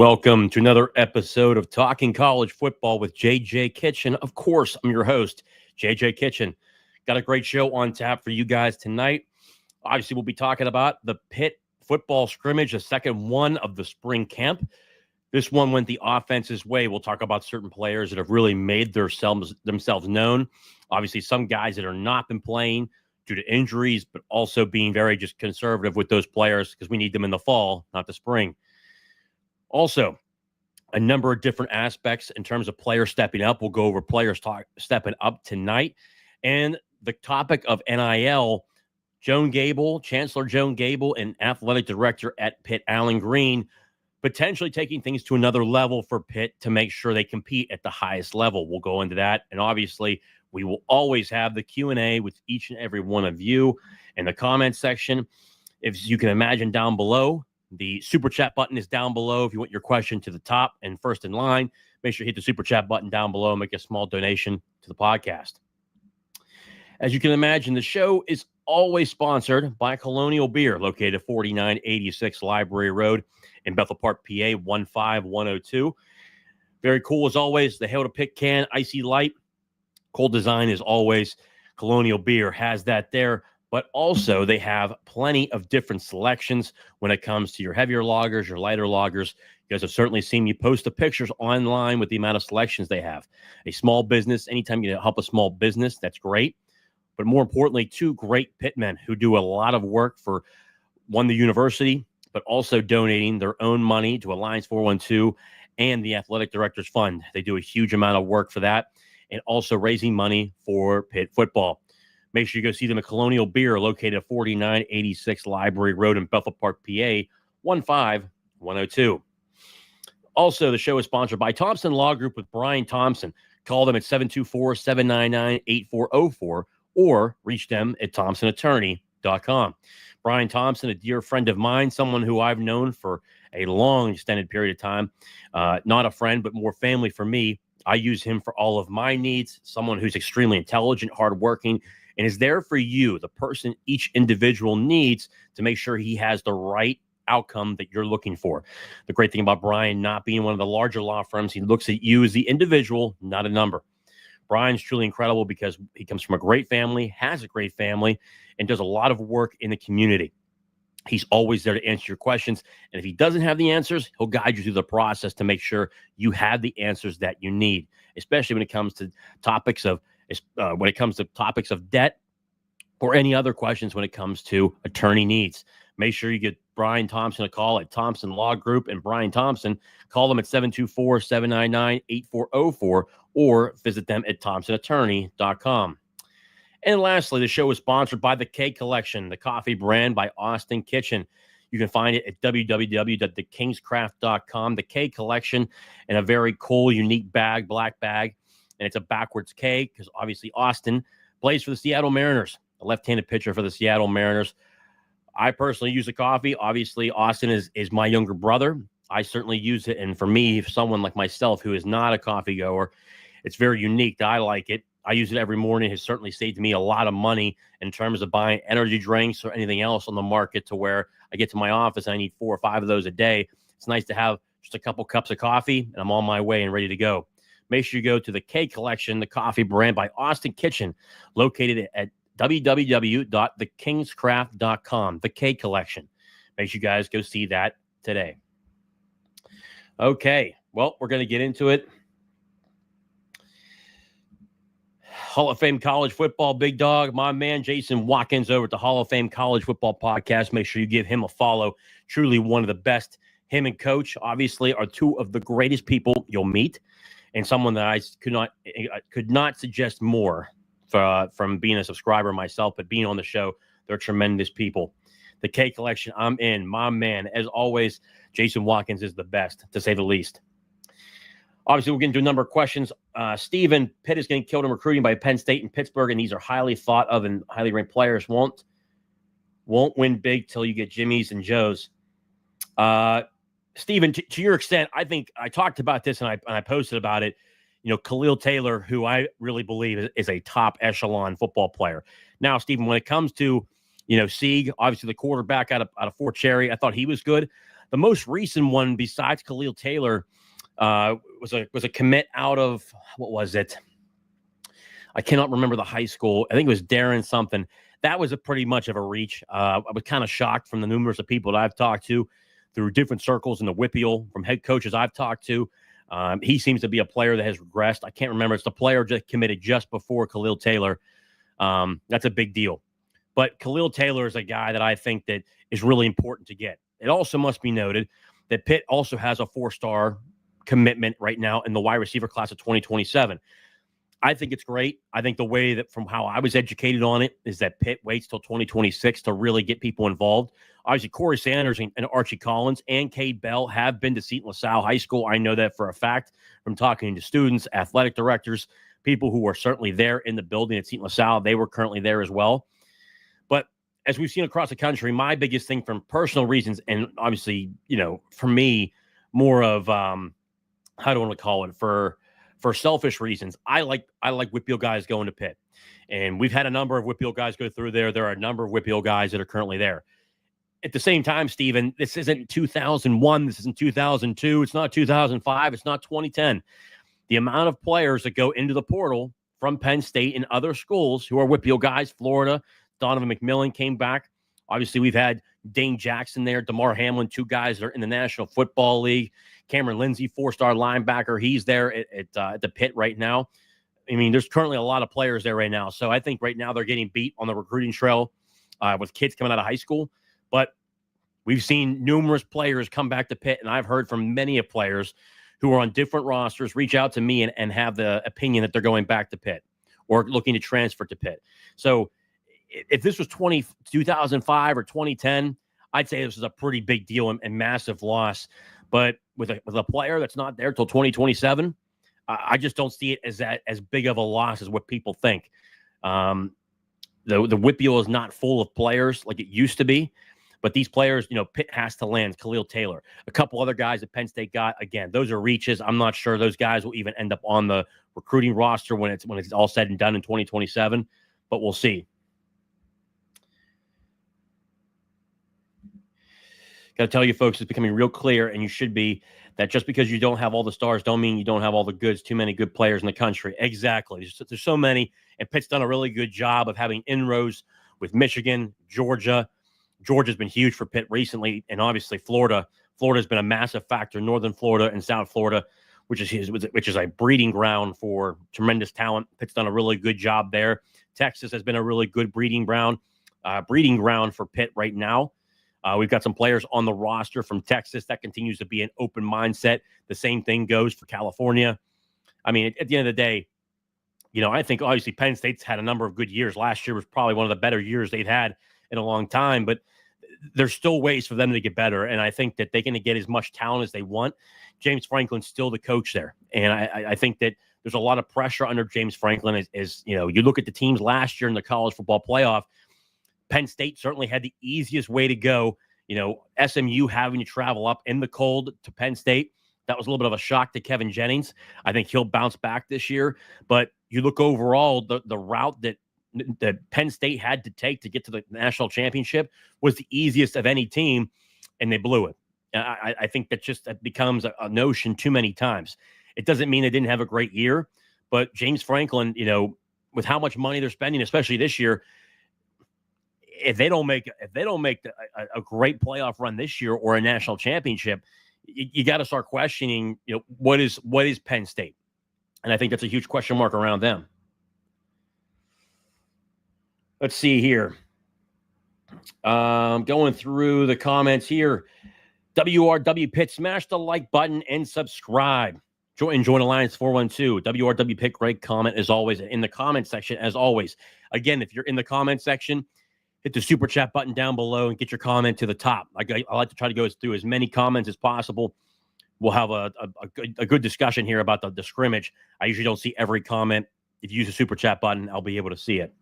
Welcome to another episode of Talking College Football with J.J. Kitchen. Of course, I'm your host, J.J. Kitchen. Got a great show on tap for you guys tonight. Obviously, we'll be talking about the Pitt football scrimmage, the second one of the spring camp. This one went the offense's way. We'll talk about certain players that have really made themselves known. Obviously, some guys that are not been playing due to injuries, but also being very just conservative with those players because we need them in the fall, not the spring. Also, a number of different aspects in terms of players stepping up. We'll go over players stepping up tonight. And the topic of NIL, Chancellor Joan Gable, and athletic director at Pitt, Alan Green, potentially taking things to another level for Pitt to make sure they compete at the highest level. We'll go into that. And obviously, we will always have the Q&A with each and every one of you in the comment section. If you can imagine down below, the super chat button is down below. If you want your question to the top and first in line, make sure you hit the super chat button down below and make a small donation to the podcast. As you can imagine, the show is always sponsored by Colonial Beer, located at 4986 Library Road in Bethel Park, PA, 15102. Very cool as always. The Hail to Pick can, icy light. Cool design as always. Colonial Beer has that there. But also they have plenty of different selections when it comes to your heavier lagers, your lighter lagers. You guys have certainly seen me post the pictures online with the amount of selections they have. A small business, anytime you help a small business, that's great. But more importantly, two great pitmen who do a lot of work for, one, the university, but also donating their own money to Alliance 412 and the Athletic Directors Fund. They do a huge amount of work for that and also raising money for Pitt football. Make sure you go see them at Colonial Beer, located at 4986 Library Road in Bethel Park, PA, 15102. Also, the show is sponsored by Thompson Law Group with Brian Thompson. Call them at 724-799-8404 or reach them at thompsonattorney.com. Brian Thompson, a dear friend of mine, someone who I've known for a long extended period of time. Not a friend, but more family for me. I use him for all of my needs, someone who's extremely intelligent, hardworking, and is there for you, the person each individual needs to make sure he has the right outcome that you're looking for. The great thing about Brian not being one of the larger law firms, he looks at you as the individual, not a number. Brian's truly incredible because he comes from a great family, has a great family, and does a lot of work in the community. He's always there to answer your questions. And if he doesn't have the answers, he'll guide you through the process to make sure you have the answers that you need, especially when it comes to topics of debt or any other questions when it comes to attorney needs. Make sure you get Brian Thompson a call at Thompson Law Group and Brian Thompson. Call them at 724-799-8404 or visit them at thompsonattorney.com. And lastly, the show is sponsored by The K Collection, the coffee brand by Austin Kitchen. You can find it at www.thekingscraft.com. The K Collection in a very cool, unique bag, black bag. And it's a backwards K because obviously Austin plays for the Seattle Mariners, a left-handed pitcher for the Seattle Mariners. I personally use the coffee. Obviously, Austin is my younger brother. I certainly use it. And for me, if someone like myself who is not a coffee goer, it's very unique. I like it. I use it every morning. It has certainly saved me a lot of money in terms of buying energy drinks or anything else on the market to where I get to my office and I need 4 or 5 of those a day. It's nice to have just a couple cups of coffee and I'm on my way and ready to go. Make sure you go to the K Collection, the coffee brand by Austin Kitchen, located at www.thekingscraft.com, the K Collection. Make sure you guys go see that today. Okay, well, we're going to get into it. Hall of Fame College Football Big Dog, my man Jason Watkins over at the Hall of Fame College Football Podcast. Make sure you give him a follow. Truly one of the best. Him and Coach, obviously, are two of the greatest people you'll meet, and someone that I could not suggest more from being a subscriber myself, but being on the show. They're tremendous people. The K Collection, I'm in. My man, as always, Jason Watkins is the best, to say the least. Obviously, we'll get into a number of questions. Stephen, Pitt is getting killed in recruiting by Penn State and Pittsburgh, and these are highly thought of and highly ranked players. Won't win big till you get Jimmys and Joes. Stephen, to your extent, I think I talked about this and I posted about it. You know, Khalil Taylor, who I really believe is a top echelon football player. Now, Stephen, when it comes to, Sieg, obviously the quarterback out of Fort Cherry, I thought he was good. The most recent one, besides Khalil Taylor, was a commit out of, what was it? I cannot remember the high school. I think it was Darren something. That was a pretty much of a reach. I was kind of shocked from the numerous of people that I've talked to through different circles in the WPIAL, from head coaches I've talked to. He seems to be a player that has regressed. I can't remember. It's the player just committed just before Khalil Taylor. That's a big deal. But Khalil Taylor is a guy that I think that is really important to get. It also must be noted that Pitt also has a 4-star commitment right now in the wide receiver class of 2027. I think it's great. I think the way that, from how I was educated on it, is that Pitt waits till 2026 to really get people involved. Obviously, Corey Sanders and Archie Collins and Cade Bell have been to Seton LaSalle High School. I know that for a fact from talking to students, athletic directors, people who are certainly there in the building at Seton LaSalle. They were currently there as well. But as we've seen across the country, my biggest thing, from personal reasons, and obviously, for me, more of, how do I want to call it, for selfish reasons, I like WPIAL guys going to Pitt. And we've had a number of WPIAL guys go through there. There are a number of WPIAL guys that are currently there. At the same time, Stephen, this isn't 2001. This isn't 2002. It's not 2005. It's not 2010. The amount of players that go into the portal from Penn State and other schools who are WPIAL guys, Florida, Donovan McMillan came back. Obviously, we've had Dane Jackson there, DeMar Hamlin, 2 guys that are in the National Football League. Cameron Lindsay, 4-star linebacker. He's there at the Pitt right now. I mean, there's currently a lot of players there right now. So I think right now they're getting beat on the recruiting trail with kids coming out of high school. But we've seen numerous players come back to Pitt, and I've heard from many of players who are on different rosters reach out to me and have the opinion that they're going back to Pitt or looking to transfer to Pitt. So if this was 2005 or 2010, I'd say this is a pretty big deal and massive loss. But with a player that's not there till 2027, I just don't see it as big of a loss as what people think. The WPIAL is not full of players like it used to be, but these players, Pitt has to land. Khalil Taylor, a couple other guys that Penn State got. Again, those are reaches. I'm not sure those guys will even end up on the recruiting roster when it's all said and done in 2027, but we'll see. Got to tell you, folks, it's becoming real clear, and you should be, that just because you don't have all the stars don't mean you don't have all the goods. Too many good players in the country. Exactly. There's so many, and Pitt's done a really good job of having inroads with Michigan, Georgia. Georgia's been huge for Pitt recently, and obviously Florida. Florida's been a massive factor. Northern Florida and South Florida, which is a breeding ground for tremendous talent. Pitt's done a really good job there. Texas has been a really good breeding ground for Pitt right now. We've got some players on the roster from Texas. That continues to be an open mindset. The same thing goes for California. I mean, at the end of the day, I think obviously Penn State's had a number of good years. Last year was probably one of the better years they've had in a long time, but there's still ways for them to get better. And I think that they're going to get as much talent as they want. James Franklin's still the coach there. And I think that there's a lot of pressure under James Franklin as you look at the teams last year in the college football playoff. Penn State certainly had the easiest way to go. SMU having to travel up in the cold to Penn State. That was a little bit of a shock to Kevin Jennings. I think he'll bounce back this year. But you look overall, the route that Penn State had to take to get to the national championship was the easiest of any team, and they blew it. I think that becomes a notion too many times. It doesn't mean they didn't have a great year, but James Franklin, with how much money they're spending, especially this year, if they don't make a great playoff run this year or a national championship, you got to start questioning, what is Penn State? And I think that's a huge question mark around them. Let's see here. Going through the comments here. WRW Pitt, smash the like button and subscribe. Join Alliance 412. WRW Pitt, great comment as always. In the comment section, as always. Again, if you're in the comment section, hit the super chat button down below and get your comment to the top. I like to try to go through as many comments as possible. We'll have a good discussion here about the scrimmage. I usually don't see every comment. If you use the super chat button, I'll be able to see it.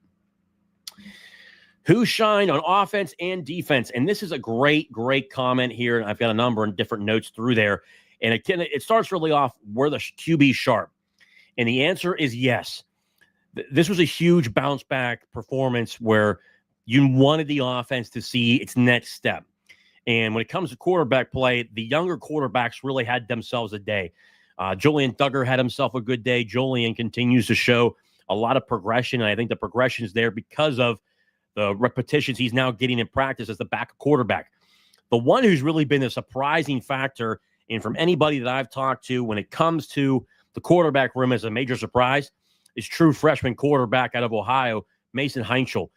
Who shined on offense and defense? And this is a great comment here. And I've got a number of different notes through there. And it starts really off, were the QB sharp? And the answer is yes. This was a huge bounce back performance where you wanted the offense to see its next step. And when it comes to quarterback play, the younger quarterbacks really had themselves a day. Julian Duggar had himself a good day. Julian continues to show a lot of progression, and I think the progression is there because of the repetitions he's now getting in practice as the backup quarterback. The one who's really been a surprising factor, and from anybody that I've talked to when it comes to the quarterback room as a major surprise, is true freshman quarterback out of Ohio, Mason Heinschel.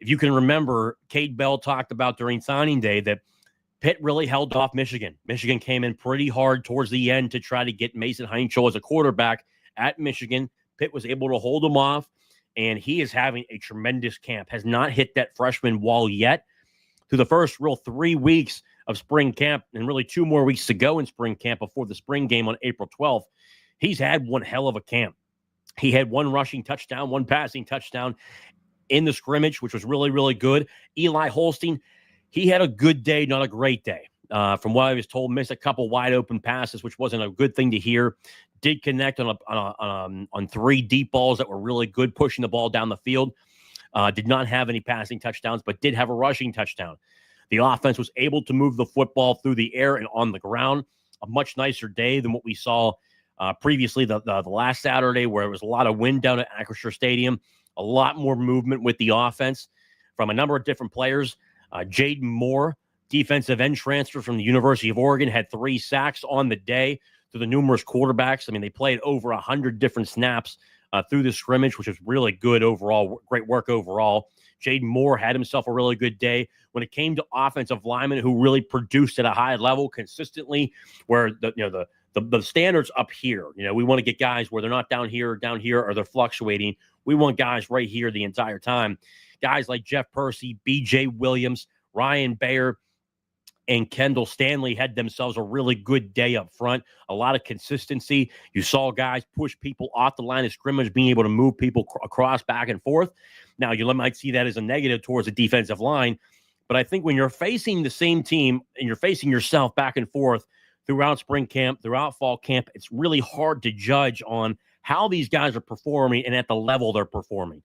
If you can remember, Cade Bell talked about during signing day that Pitt really held off Michigan. Michigan came in pretty hard towards the end to try to get Mason Heinschel as a quarterback at Michigan. Pitt was able to hold him off, and he is having a tremendous camp. Has not hit that freshman wall yet. Through the first real 3 weeks of spring camp, and really 2 more weeks to go in spring camp before the spring game on April 12th, he's had one hell of a camp. He had 1 rushing touchdown, 1 passing touchdown in the scrimmage, which was really, really good. Eli Holstein, he had a good day, not a great day. From what I was told, missed a couple wide open passes, which wasn't a good thing to hear. Did connect on 3 deep balls that were really good, pushing the ball down the field. Did not have any passing touchdowns, but did have a rushing touchdown. The offense was able to move the football through the air and on the ground. A much nicer day than what we saw previously the last Saturday, where it was a lot of wind down at Acrisure Stadium. A lot more movement with the offense from a number of different players. Jaden Moore, defensive end transfer from the University of Oregon, had 3 sacks on the day through the numerous quarterbacks. I mean, they played over 100 different snaps through the scrimmage, which was really good overall. Great work overall. Jaden Moore had himself a really good day. When it came to offensive linemen who really produced at a high level consistently, where the standards up here, we want to get guys where they're not down here, or they're fluctuating. We want guys right here the entire time. Guys like Jeff Percy, B.J. Williams, Ryan Bayer, and Kendall Stanley had themselves a really good day up front. A lot of consistency. You saw guys push people off the line of scrimmage, being able to move people across back and forth. Now, you might see that as a negative towards the defensive line, but I think when you're facing the same team and you're facing yourself back and forth throughout spring camp, throughout fall camp, it's really hard to judge on how these guys are performing and at the level they're performing.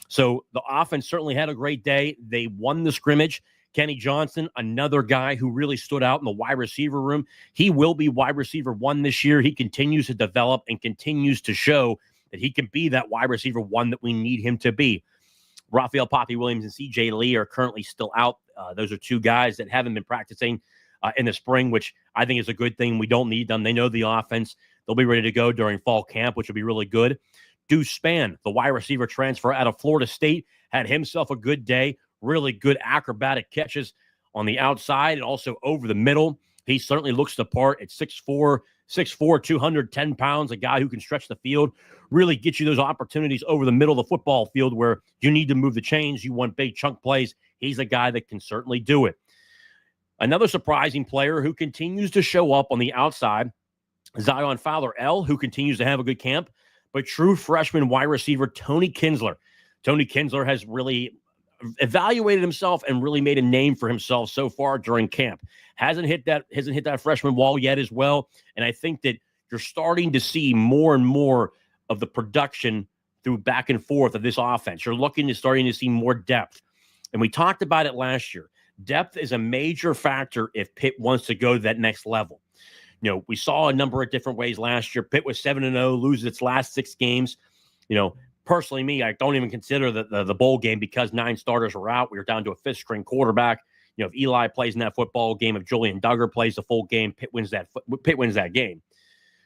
So the offense certainly had a great day. They won the scrimmage. Kenny Johnson, another guy who really stood out in the wide receiver room. He will be wide receiver 1 this year. He continues to develop and continues to show that he can be that wide receiver 1 that we need him to be. Raphael Poppy Williams and C.J. Lee are currently still out. Those are 2 guys that haven't been practicing in the spring, which I think is a good thing. We don't need them. They know the offense. They'll be ready to go during fall camp, which will be really good. Deuce Spann, the wide receiver transfer out of Florida State, had himself a good day. Really good acrobatic catches on the outside and also over the middle. He certainly looks the part at 6'4", 210 pounds, a guy who can stretch the field, really get you those opportunities over the middle of the football field where you need to move the chains. You want big chunk plays. He's a guy that can certainly do it. Another surprising player who continues to show up on the outside, Zion Fowler-El, who continues to have a good camp, but true freshman wide receiver Tony Kinsler. Tony Kinsler has really evaluated himself and really made a name for himself so far during camp. Hasn't hit that freshman wall yet as well. And I think that you're starting to see more and more of the production through back and forth of this offense. You're starting to see more depth. And we talked about it last year. Depth is a major factor if Pitt wants to go to that next level. We saw a number of different ways last year. Pitt was 7-0, loses its last 6 games. Personally, me, I don't even consider the bowl game because 9 starters were out. We were down to a 5th-string quarterback. If Eli plays in that football game, if Julian Duggar plays the full game, Pitt wins that game.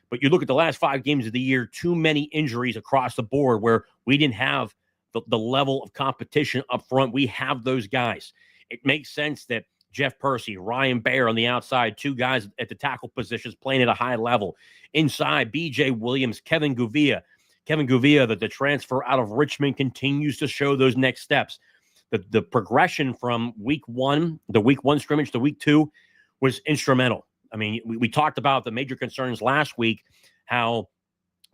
But you look at the last 5 games of the year, too many injuries across the board where we didn't have the level of competition up front. We have those guys. It makes sense that Jeff Percy, Ryan Bayer on the outside, 2 guys at the tackle positions playing at a high level. Inside, B.J. Williams, Kevin Gouveia, the transfer out of Richmond, continues to show those next steps. The progression from week 1 scrimmage to week 2 was instrumental. I mean, we talked about the major concerns last week, how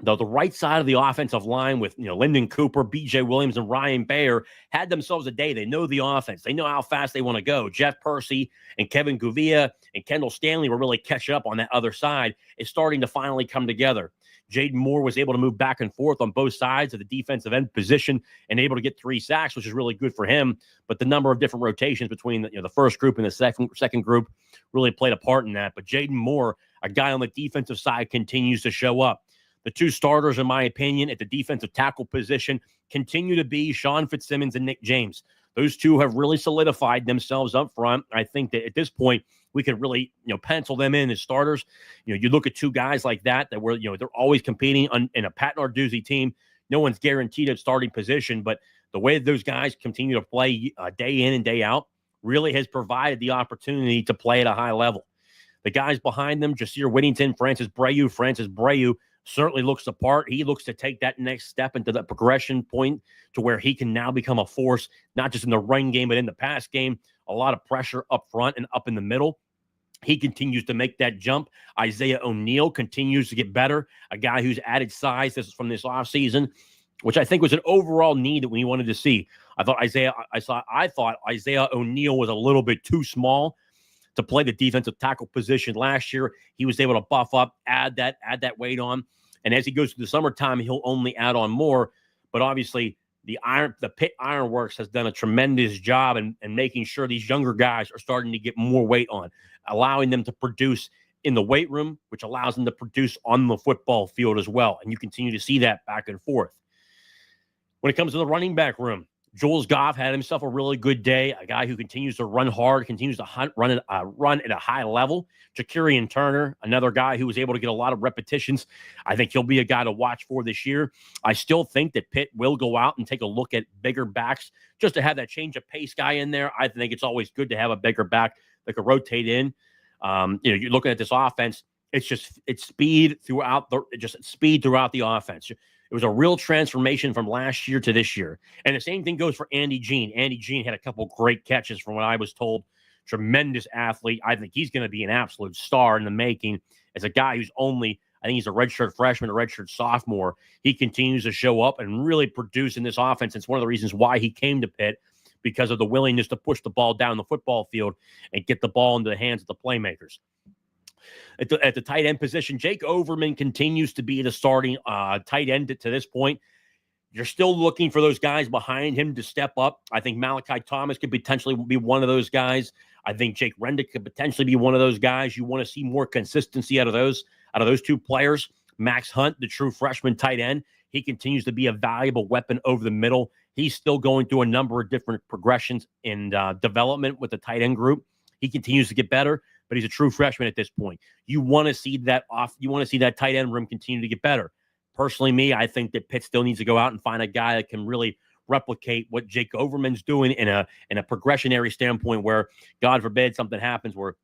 Though the right side of the offensive line with Lyndon Cooper, B.J. Williams, and Ryan Bayer had themselves a day. They know the offense. They know how fast they want to go. Jeff Percy and Kevin Guvia and Kendall Stanley were really catching up on that other side. It's starting to finally come together. Jaden Moore was able to move back and forth on both sides of the defensive end position and able to get 3 sacks, which is really good for him. But the number of different rotations between the first group and the second group really played a part in that. But Jaden Moore, a guy on the defensive side, continues to show up. The 2 starters, in my opinion, at the defensive tackle position continue to be Sean Fitzsimmons and Nick James. Those 2 have really solidified themselves up front. I think that at this point, we could really, pencil them in as starters. You look at 2 guys like that were, they're always competing in a Pat Narduzzi team. No one's guaranteed a starting position, but the way those guys continue to play day in and day out really has provided the opportunity to play at a high level. The guys behind them, Jasir Whittington, Francis Breu, certainly looks the part. He looks to take that next step into the progression point to where he can now become a force, not just in the run game, but in the pass game. A lot of pressure up front and up in the middle. He continues to make that jump. Isaiah O'Neal continues to get better, a guy who's added size from this offseason, which I think was an overall need that we wanted to see. I thought Isaiah O'Neal was a little bit too small to play the defensive tackle position last year. He was able to buff up, add that weight on. And as he goes through the summertime, he'll only add on more. But obviously, the Pitt Ironworks has done a tremendous job in making sure these younger guys are starting to get more weight on, allowing them to produce in the weight room, which allows them to produce on the football field as well. And you continue to see that back and forth. When it comes to the running back room, Jules Goff had himself a really good day, a guy who continues to run hard, continues to run at a high level. Ja'Kurian Turner, another guy who was able to get a lot of repetitions. I think he'll be a guy to watch for this year. I still think that Pitt will go out and take a look at bigger backs just to have that change of pace guy in there. I think it's always good to have a bigger back that could rotate in. You're looking at this offense. It's speed throughout the offense. It was a real transformation from last year to this year. And the same thing goes for Andy Jean. Andy Jean had a couple great catches from what I was told. Tremendous athlete. I think he's going to be an absolute star in the making as a guy who's I think he's a redshirt freshman, a redshirt sophomore. He continues to show up and really produce in this offense. It's one of the reasons why he came to Pitt, because of the willingness to push the ball down the football field and get the ball into the hands of the playmakers. At the tight end position, Jake Overman continues to be the starting tight end to this point. You're still looking for those guys behind him to step up. I think Malachi Thomas could potentially be one of those guys. I think Jake Rendick could potentially be one of those guys. You want to see more consistency out of those 2 players. Max Hunt, the true freshman tight end, he continues to be a valuable weapon over the middle. He's still going through a number of different progressions in development with the tight end group. He continues to get better, but he's a true freshman at this point. You want to see that tight end room continue to get better. Personally, I think that Pitt still needs to go out and find a guy that can really replicate what Jake Overman's doing in a progressionary standpoint, where, God forbid, something happens where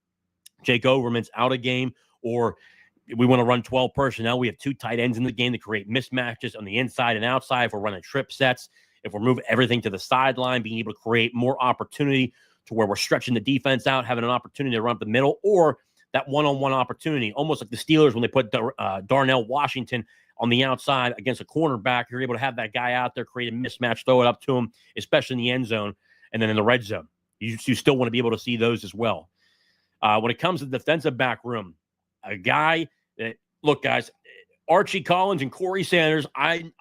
Jake Overman's out of game, or we want to run 12 personnel. We have 2 tight ends in the game to create mismatches on the inside and outside. If we're running trip sets, if we're moving everything to the sideline, being able to create more opportunity to where we're stretching the defense out, having an opportunity to run up the middle, or that one-on-one opportunity, almost like the Steelers when they put Darnell Washington on the outside against a cornerback. You're able to have that guy out there, create a mismatch, throw it up to him, especially in the end zone, and then in the red zone. You still want to be able to see those as well. When it comes to the defensive back room, a guy that, look, guys, Archie Collins and Corey Sanders, I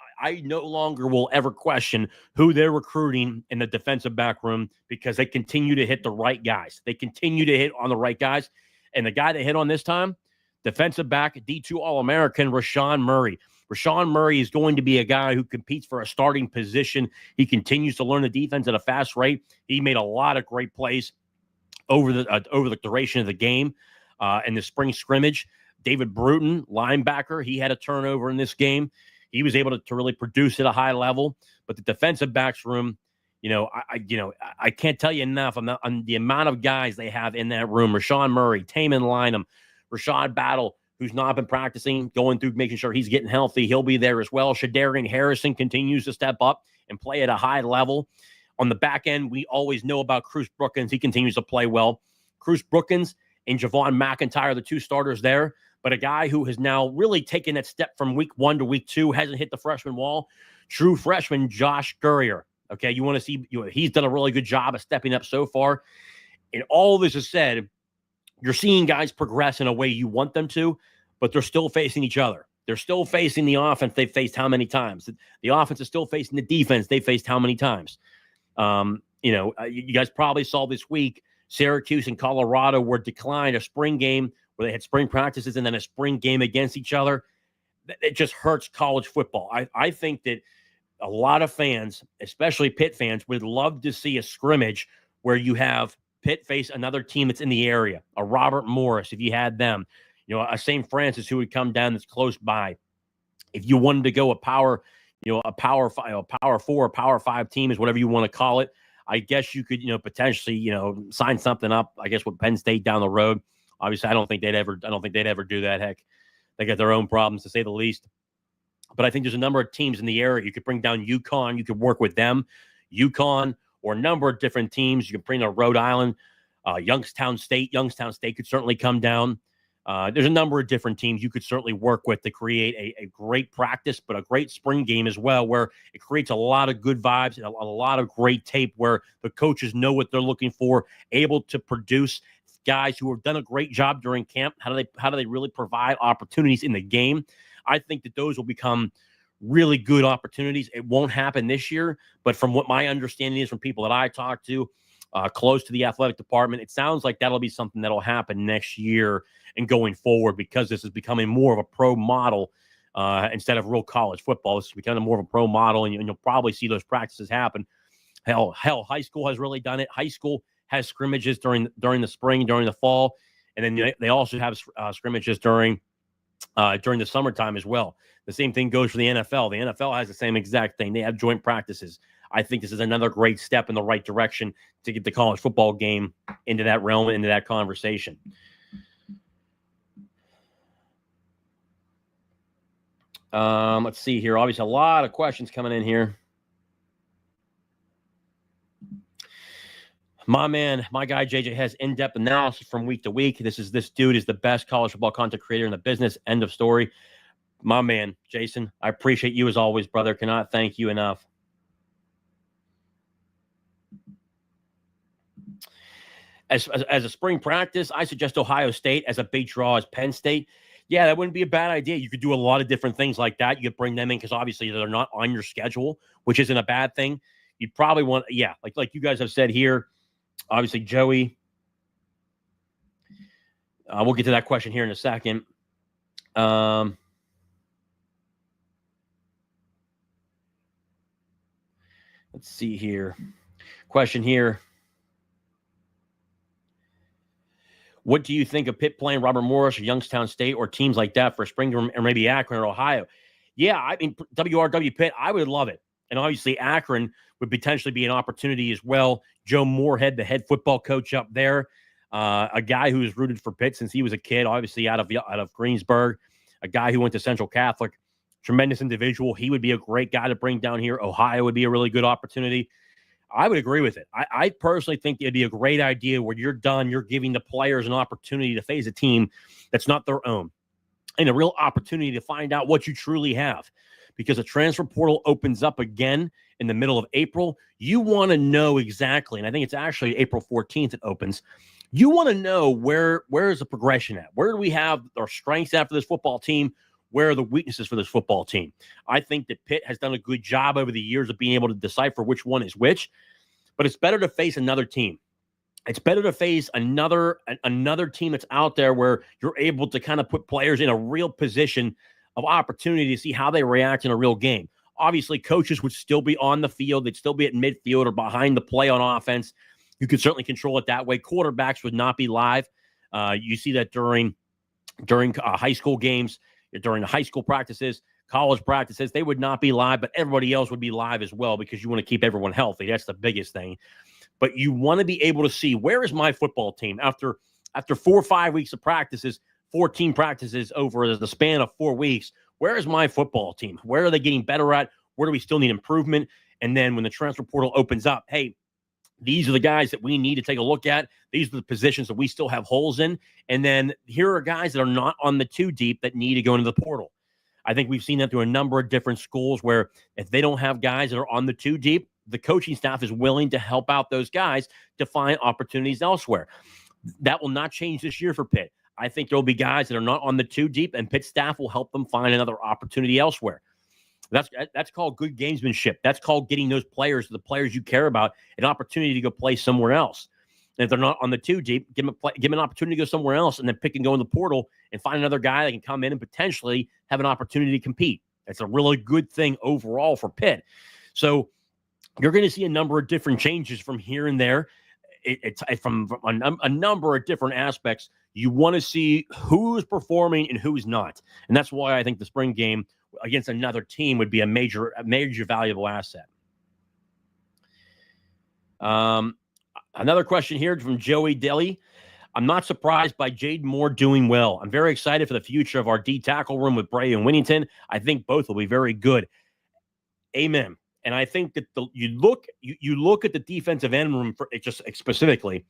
no longer will ever question who they're recruiting in the defensive back room, because they continue to hit the right guys. They continue to hit on the right guys. And the guy that hit on this time, defensive back, D2 All-American, Rashawn Murray. Rashawn Murray is going to be a guy who competes for a starting position. He continues to learn the defense at a fast rate. He made a lot of great plays over the duration of the game in the spring scrimmage. David Bruton, linebacker, he had a turnover in this game. He was able to really produce at a high level. But the defensive backs room, I can't tell you enough on the amount of guys they have in that room. Rashawn Murray, Taman Lynham, Rashad Battle, who's not been practicing, going through making sure he's getting healthy. He'll be there as well. Shadarian Harrison continues to step up and play at a high level. On the back end, we always know about Cruz Brookins. He continues to play well. Cruz Brookins and Javon McIntyre, the 2 starters there. but a guy who has now really taken that step from week 1 to week 2, hasn't hit the freshman wall. True freshman Josh Gurrier. Okay, you want to see, he's done a really good job of stepping up so far. And all this is said, you're seeing guys progress in a way you want them to, but they're still facing each other. They're still facing the offense they've faced how many times? The offense is still facing the defense they faced how many times? You guys probably saw this week, Syracuse and Colorado were declined a spring game where they had spring practices and then a spring game against each other. It just hurts college football. I think that a lot of fans, especially Pitt fans, would love to see a scrimmage where you have Pitt face another team that's in the area, a Robert Morris, if you had them, a St. Francis who would come down that's close by. If you wanted to go a power 4, power 5 team is whatever you want to call it. I guess you could, potentially, sign something up, I guess, with Penn State down the road. Obviously, I don't think they'd ever do that. Heck, they got their own problems, to say the least. But I think there's a number of teams in the area. You could bring down UConn. You could work with them. UConn, or a number of different teams. You can bring down Rhode Island, Youngstown State. Youngstown State could certainly come down. There's a number of different teams you could certainly work with to create a great practice, but a great spring game as well, where it creates a lot of good vibes and a lot of great tape where the coaches know what they're looking for, able to produce guys who have done a great job during camp. How do they really provide opportunities in the game? I think that those will become really good opportunities. It won't happen this year, but from what my understanding is from people that I talk to, close to the athletic department, it sounds like that'll be something that'll happen next year and going forward, because this is becoming more of a pro model instead of real college football. It's becoming more of a pro model, and you'll probably see those practices happen. Hell, high school has really done it. High school has scrimmages during the spring, during the fall, and then they also have scrimmages during the summertime as well. The same thing goes for the NFL. The NFL has the same exact thing. They have joint practices. I think this is another great step in the right direction to get the college football game into that realm, into that conversation. Let's see here. Obviously, a lot of questions coming in here. My guy JJ has in-depth analysis from week to week. This dude is the best college football content creator in the business. End of story. My man, Jason, I appreciate you as always, brother. Cannot thank you enough. As a spring practice, I suggest Ohio State. As a big draw as Penn State. Yeah, that wouldn't be a bad idea. You could do a lot of different things like that. You could bring them in because obviously they're not on your schedule, which isn't a bad thing. You'd probably want, like you guys have said here, obviously Joey. We'll get to that question here in a second. Let's see here. Question here. What do you think of Pitt playing Robert Morris or Youngstown State or teams like that for spring, or maybe Akron or Ohio? Yeah, I mean, WRW Pitt, I would love it. And obviously Akron would potentially be an opportunity as well. Joe Moorhead, the head football coach up there, a guy who has rooted for Pitt since he was a kid, obviously out of Greensburg, a guy who went to Central Catholic, tremendous individual. He would be a great guy to bring down here. Ohio would be a really good opportunity. I would agree with it. I personally think it'd be a great idea where you're giving the players an opportunity to face a team that's not their own, and a real opportunity to find out what you truly have, because the transfer portal opens up again in the middle of April. You want to know exactly, and I think it's actually April 14th it opens. You want to know where is the progression at? Where do we have our strengths at for this football team? Where are the weaknesses for this football team? I think that Pitt has done a good job over the years of being able to decipher which one is which, but it's better to face another team. It's better to face another team that's out there where you're able to kind of put players in a real position of opportunity to see how they react in a real game. Obviously, coaches would still be on the field. They'd still be at midfield or behind the play on offense. You could certainly control it that way. Quarterbacks would not be live. You see that during high school games, during the high school practices, college practices, they would not be live, but everybody else would be live as well, because you want to keep everyone healthy. That's the biggest thing. But you want to be able to see, where is my football team after 4 or 5 weeks of practices, 14 practices over the span of 4 weeks. Where is my football team? Where are they getting better at? Where do we still need improvement? And then when the transfer portal opens up, hey, These are the guys that we need to take a look at. These are the positions that we still have holes in. And then here are guys that are not on the 2 deep that need to go into the portal. I think we've seen that through a number of different schools where if they don't have guys that are on the 2 deep, the coaching staff is willing to help out those guys to find opportunities elsewhere. That will not change this year for Pitt. I think there will be guys that are not on the 2 deep, and Pitt staff will help them find another opportunity elsewhere. That's called good gamesmanship. That's called getting those players, the players you care about, an opportunity to go play somewhere else. And if they're not on the 2 deep, give them an opportunity to go somewhere else, and then pick and go in the portal and find another guy that can come in and potentially have an opportunity to compete. That's a really good thing overall for Pitt. So you're going to see a number of different changes from here and there. It's from a number of different aspects. You want to see who's performing and who's not. And that's why I think the spring game against another team would be a major valuable asset. Another question here from Joey Deli. I'm not surprised by Jade Moore doing well. I'm very excited for the future of our D tackle room with Bray and Winnington. I think both will be very good. Amen. And I think that you look at the defensive end room for it just specifically.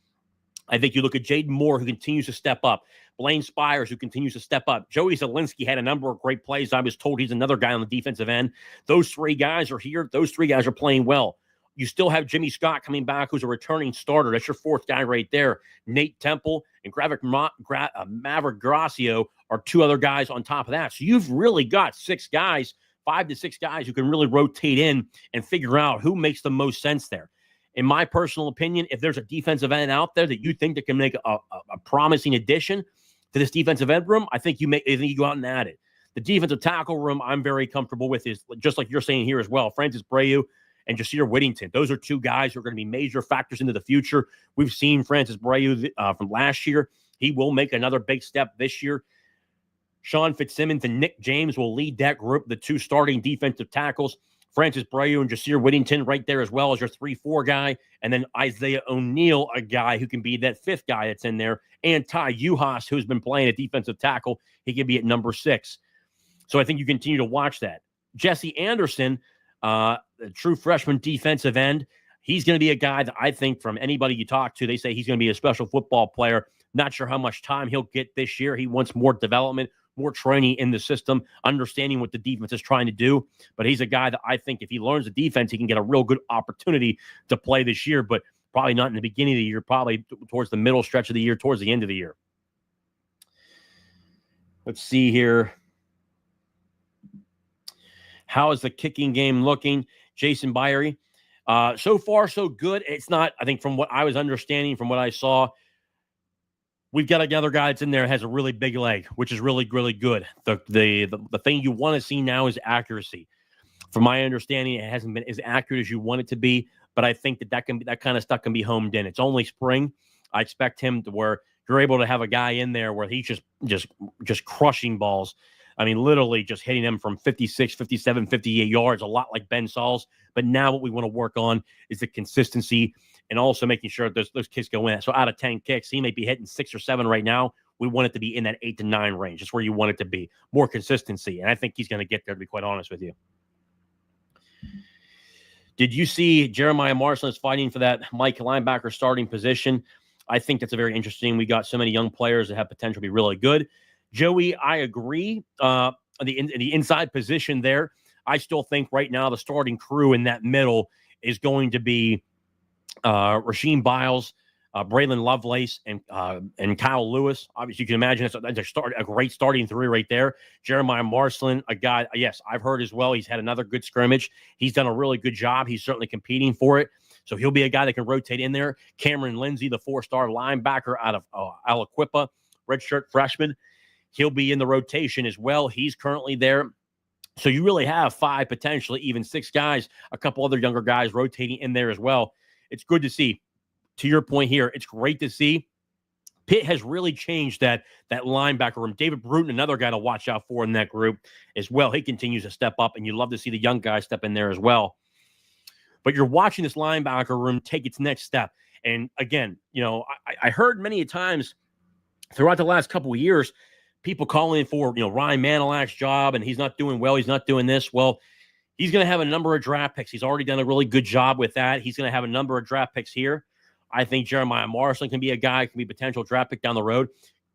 I think you look at Jaden Moore, who continues to step up. Blaine Spires, who continues to step up. Joey Zielinski had a number of great plays. I was told he's another guy on the defensive end. Those 3 guys are here. Those 3 guys are playing well. You still have Jimmy Scott coming back, who's a returning starter. That's your 4th guy right there. Nate Temple and Maverick Gracio are 2 other guys on top of that. So you've really got 6 guys, 5 to 6 guys who can really rotate in and figure out who makes the most sense there. In my personal opinion, if there's a defensive end out there that you think that can make a promising addition to this defensive end room, I think you go out and add it. The defensive tackle room I'm very comfortable with is just like you're saying here as well. Francis Brayu and Jasir Whittington. Those are 2 guys who are going to be major factors into the future. We've seen Francis Brayu from last year. He will make another big step this year. Sean Fitzsimmons and Nick James will lead that group, the 2 starting defensive tackles. Francis Brayu and Jasir Whittington right there as well as your 3-4 guy. And then Isaiah O'Neal, a guy who can be that 5th guy that's in there. And Ty Uhas, who's been playing at defensive tackle. He can be at number 6. So I think you continue to watch that. Jesse Anderson, the true freshman defensive end, he's going to be a guy that I think from anybody you talk to, they say he's going to be a special football player. Not sure how much time he'll get this year. He wants more development, more training in the system, understanding what the defense is trying to do. But he's a guy that I think if he learns the defense, he can get a real good opportunity to play this year, but probably not in the beginning of the year, probably towards the middle stretch of the year, towards the end of the year. Let's see here. How is the kicking game looking? Jason Byrie. So far, so good. It's not, I think, from what I was understanding, from what I saw, we've got another guy that's in there that has a really big leg, which is really, really good. The thing you want to see now is accuracy. From my understanding, it hasn't been as accurate as you want it to be, but I think that kind of stuff can be homed in. It's only spring. I expect him to where you're able to have a guy in there where he's just crushing balls. I mean, literally just hitting them from 56, 57, 58 yards, a lot like Ben Sauls. But now what we want to work on is the consistency and also making sure those kicks go in. So out of 10 kicks, he may be hitting 6 or 7 right now. We want it to be in that 8 to 9 range. That's where you want it to be. More consistency. And I think he's going to get there, to be quite honest with you. Did you see Jeremiah Marshall is fighting for that Mike linebacker starting position? I think that's a very interesting. We got so many young players that have potential to be really good. Joey, I agree. In the inside position there, I still think right now the starting crew in that middle is going to be Rasheem Biles, Braylon Lovelace, and Kyle Lewis. Obviously, you can imagine that's a great starting 3 right there. Jeremiah Marcelin, a guy, yes, I've heard as well. He's had another good scrimmage. He's done a really good job. He's certainly competing for it. So he'll be a guy that can rotate in there. Cameron Lindsay, the 4-star linebacker out of Aliquippa, redshirt freshman. He'll be in the rotation as well. He's currently there. So you really have 5, potentially even 6 guys, a couple other younger guys rotating in there as well. It's good to see. To your point here, it's great to see. Pitt has really changed that linebacker room. David Bruton, another guy to watch out for in that group as well. He continues to step up, and you love to see the young guys step in there as well. But you're watching this linebacker room take its next step. And again, I heard many times throughout the last couple of years, people calling for, Ryan Manilak's job, and he's not doing well. He's not doing this. Well, He's going to have a number of draft picks. He's already done a really good job with that. He's going to have a number of draft picks here. I think Jeremiah Morrison can be a guy, can be a potential draft pick down the road.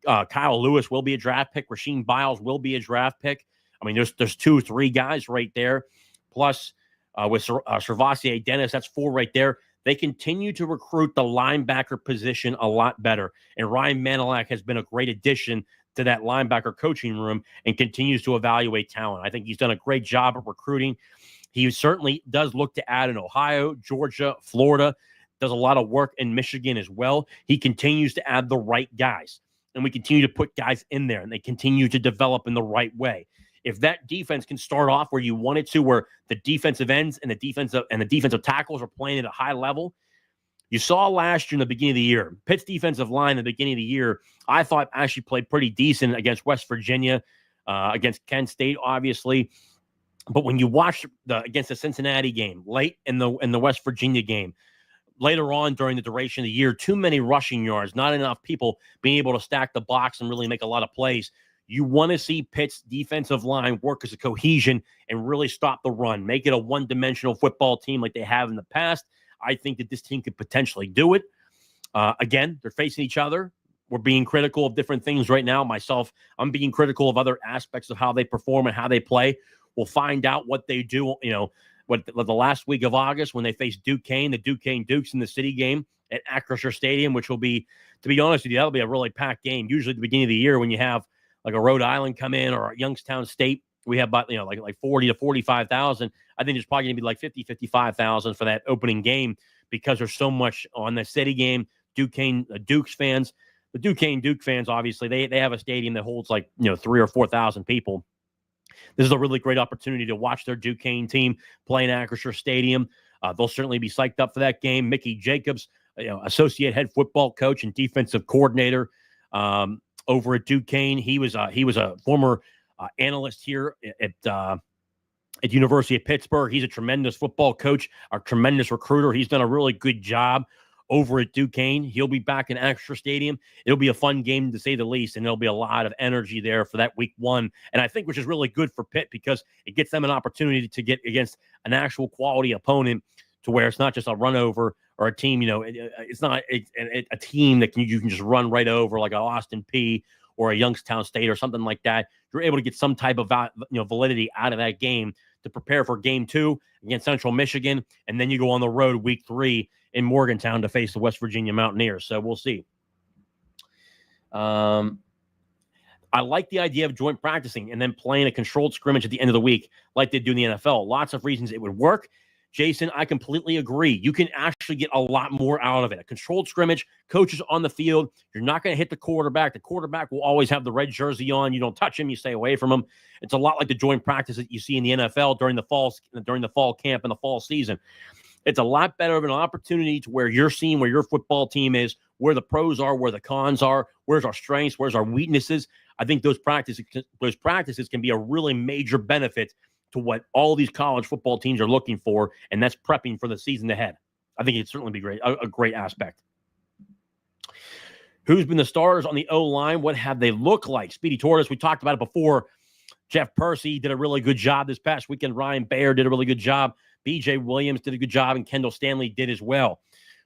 Kyle Lewis will be a draft pick. Rasheem Biles will be a draft pick. I mean, there's 2-3 guys right there. Plus, with Servassier Dennis, that's 4 right there. They continue to recruit the linebacker position a lot better. And Ryan Manilak has been a great addition to that linebacker coaching room and continues to evaluate talent. I think he's done a great job of recruiting. He certainly does look to add in Ohio, Georgia, Florida, does a lot of work in Michigan as well. He continues to add the right guys, and we continue to put guys in there, and they continue to develop in the right way. If that defense can start off where you want it to, where the defensive ends and the defensive tackles are playing at a high level, you saw last year in the beginning of the year, Pitt's defensive line in the beginning of the year, I thought actually played pretty decent against West Virginia, against Penn State, obviously. But when you watch against the Cincinnati game, late in the West Virginia game, later on during the duration of the year, too many rushing yards, not enough people being able to stack the box and really make a lot of plays. You want to see Pitt's defensive line work as a cohesion and really stop the run, make it a one-dimensional football team like they have in the past. I think that this team could potentially do it. Again, they're facing each other. We're being critical of different things right now. Myself, I'm being critical of other aspects of how they perform and how they play. We'll find out what they do, what the last week of August when they face Duquesne, the Duquesne Dukes in the city game at Acrisure Stadium, which will be, to be honest with you, that'll be a really packed game. Usually at the beginning of the year when you have like a Rhode Island come in or a Youngstown State, we have about, like 40 to 45,000. I think there's probably going to be like 50, 55,000 for that opening game because there's so much on the city game. Duquesne Dukes fans, the Duquesne Duke fans, obviously, they have a stadium that holds like, 3,000 or 4,000 people. This is a really great opportunity to watch their Duquesne team play in Acrisure Stadium. They'll certainly be psyched up for that game. Mickey Jacobs, associate head football coach and defensive coordinator over at Duquesne. He was a former analyst here at University of Pittsburgh. He's a tremendous football coach, a tremendous recruiter. He's done a really good job over at Duquesne. He'll be back in Acrisure Stadium. It'll be a fun game to say the least, and there'll be a lot of energy there for that week 1. And I think which is really good for Pitt because it gets them an opportunity to get against an actual quality opponent to where it's not just a run over or a team, it's not a team that you can just run right over like a Austin P or a Youngstown State or something like that. You're able to get some type of validity out of that game to prepare for game 2 against Central Michigan, and then you go on the road week 3 in Morgantown to face the West Virginia Mountaineers. So we'll see. I like the idea of joint practicing and then playing a controlled scrimmage at the end of the week like they do in the NFL. Lots of reasons it would work. Jason, I completely agree. You can actually get a lot more out of it. A controlled scrimmage, coaches on the field. You're not going to hit the quarterback. The quarterback will always have the red jersey on. You don't touch him. You stay away from him. It's a lot like the joint practice that you see in the NFL during the fall camp and the fall season. It's a lot better of an opportunity to where you're seeing where your football team is, where the pros are, where the cons are, where's our strengths, where's our weaknesses. I think those practices can be a really major benefit to what all these college football teams are looking for, and that's prepping for the season ahead. I think it'd certainly be great, a great aspect. Who's been the starters on the O-line? What have they looked like? Speedy Tortoise, we talked about it before. Jeff Percy did a really good job this past weekend. Ryan Bayer did a really good job. B.J. Williams did a good job, and Kendall Stanley did as well.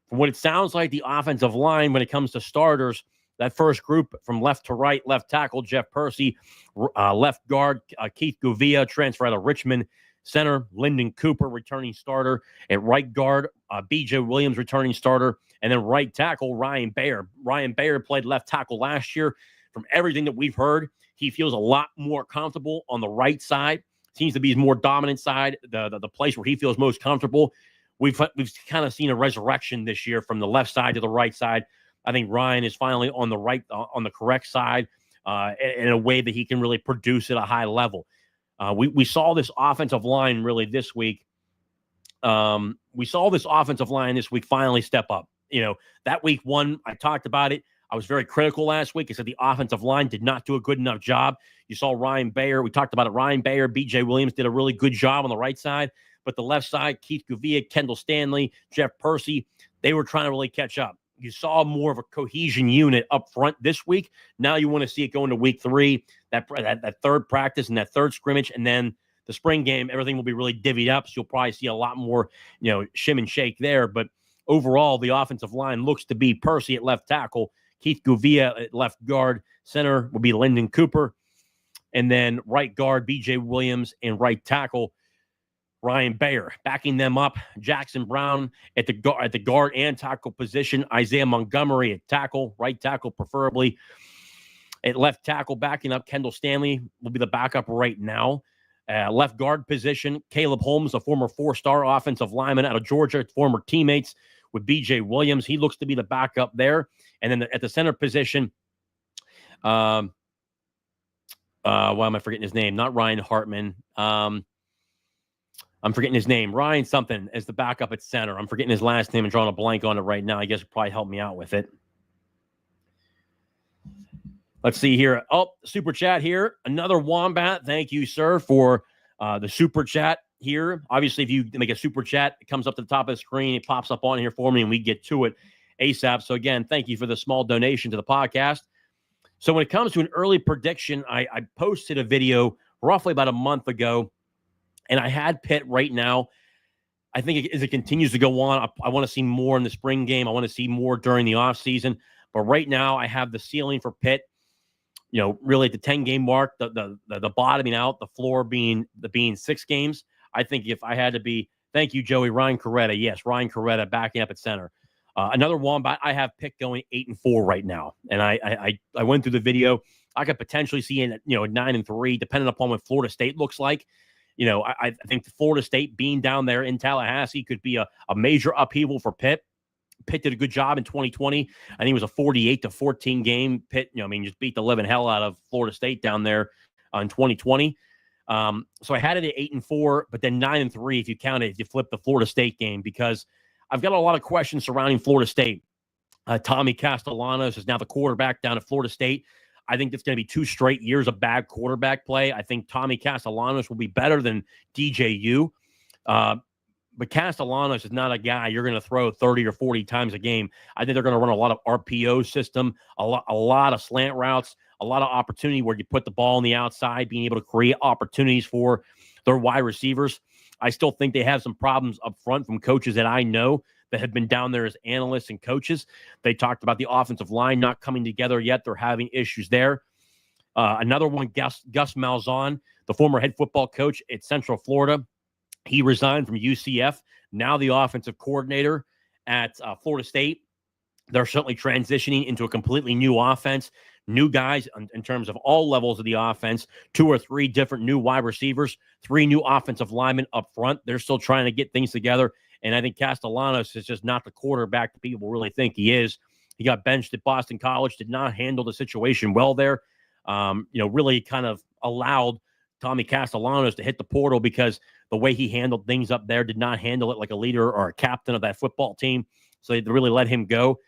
From what it sounds like, the offensive line, when it comes to starters, that first group from left to right, left tackle, Jeff Percy, left guard, Keith Gouveia, transfer out of Richmond, center, Lyndon Cooper, returning starter, at right guard, B.J. Williams, returning starter, and then right tackle, Ryan Bayer. Ryan Bayer played left tackle last year. From everything that we've heard, he feels a lot more comfortable on the right side. Seems to be his more dominant side, the place where he feels most comfortable. We've kind of seen a resurrection this year from the left side to the right side. I think Ryan is finally on the correct side in a way that he can really produce at a high level. We saw this offensive line really this week. We saw this offensive line this week finally step up. That week 1, I talked about it. I was very critical last week. I said the offensive line did not do a good enough job. You saw Ryan Bayer. We talked about it. Ryan Bayer, B.J. Williams did a really good job on the right side. But the left side, Keith Gouveia, Kendall Stanley, Jeff Percy, they were trying to really catch up. You saw more of a cohesion unit up front this week. Now you want to see it go into week 3, that third practice and that third scrimmage, and then The spring game, everything will be really divvied up, so you'll probably see a lot more, shim and shake there. But overall, the offensive line looks to be Percy at left tackle, Keith Gouveia at left guard, center will be Lyndon Cooper, and then right guard B.J. Williams and right tackle Ryan Bayer. Backing them up, Jackson Brown at the guard and tackle position, Isaiah Montgomery at tackle, right tackle preferably. At left tackle, backing up Kendall Stanley will be the backup right now. Left guard position, Caleb Holmes, a former 4-star offensive lineman out of Georgia, former teammates with B.J. Williams. He looks to be the backup there. And then at the center position, why am I forgetting his name? Not Ryan Hartman. I'm forgetting his name. Ryan something as the backup at center. I'm forgetting his last name and drawing a blank on it right now. I guess you'll probably help me out with it. Let's see here. Oh, super chat here. Another Wombat. Thank you, sir, for the super chat here. Obviously, if you make a super chat, it comes up to the top of the screen. It pops up on here for me, and we get to it ASAP. So, again, thank you for the small donation to the podcast. So, when it comes to an early prediction, I posted a video roughly about a month ago, and I had Pitt right now. I think as it continues to go on, I want to see more in the spring game. I want to see more during the offseason. But right now, I have the ceiling for Pitt, really at the 10-game mark, the bottoming out, the floor being 6 games. I think if I had to be, thank you, Joey, Ryan Coretta. Yes, Ryan Coretta backing up at center. Another Wombat, I have Pitt going 8-4 right now. And I went through the video. I could potentially see in 9-3, depending upon what Florida State looks like. I think Florida State being down there in Tallahassee could be a major upheaval for Pitt. Pitt did a good job in 2020. I think it was a 48-14 game. Pitt, just beat the living hell out of Florida State down there in 2020. So I had it at 8-4, but then 9-3 if you count it, if you flip the Florida State game, because I've got a lot of questions surrounding Florida State. Tommy Castellanos is now the quarterback down at Florida State. I think it's going to be 2 straight years of bad quarterback play. I think Tommy Castellanos will be better than DJU. But Castellanos is not a guy you're going to throw 30 or 40 times a game. I think they're going to run a lot of RPO system, a lot of slant routes, a lot of opportunity where you put the ball on the outside, being able to create opportunities for their wide receivers. I still think they have some problems up front from coaches that I know that have been down there as analysts and coaches. They talked about the offensive line not coming together yet. They're having issues there. Another one, Gus Malzahn, the former head football coach at Central Florida. He resigned from UCF, now the offensive coordinator at Florida State. They're certainly transitioning into a completely new offense, new guys in terms of all levels of the offense, 2 or 3 different new wide receivers, 3 new offensive linemen up front. They're still trying to get things together, and I think Castellanos is just not the quarterback that people really think he is. He got benched at Boston College, did not handle the situation well there, really kind of allowed Tommy Castellanos to hit the portal because the way he handled things up there did not handle it like a leader or a captain of that football team. So they really let him go.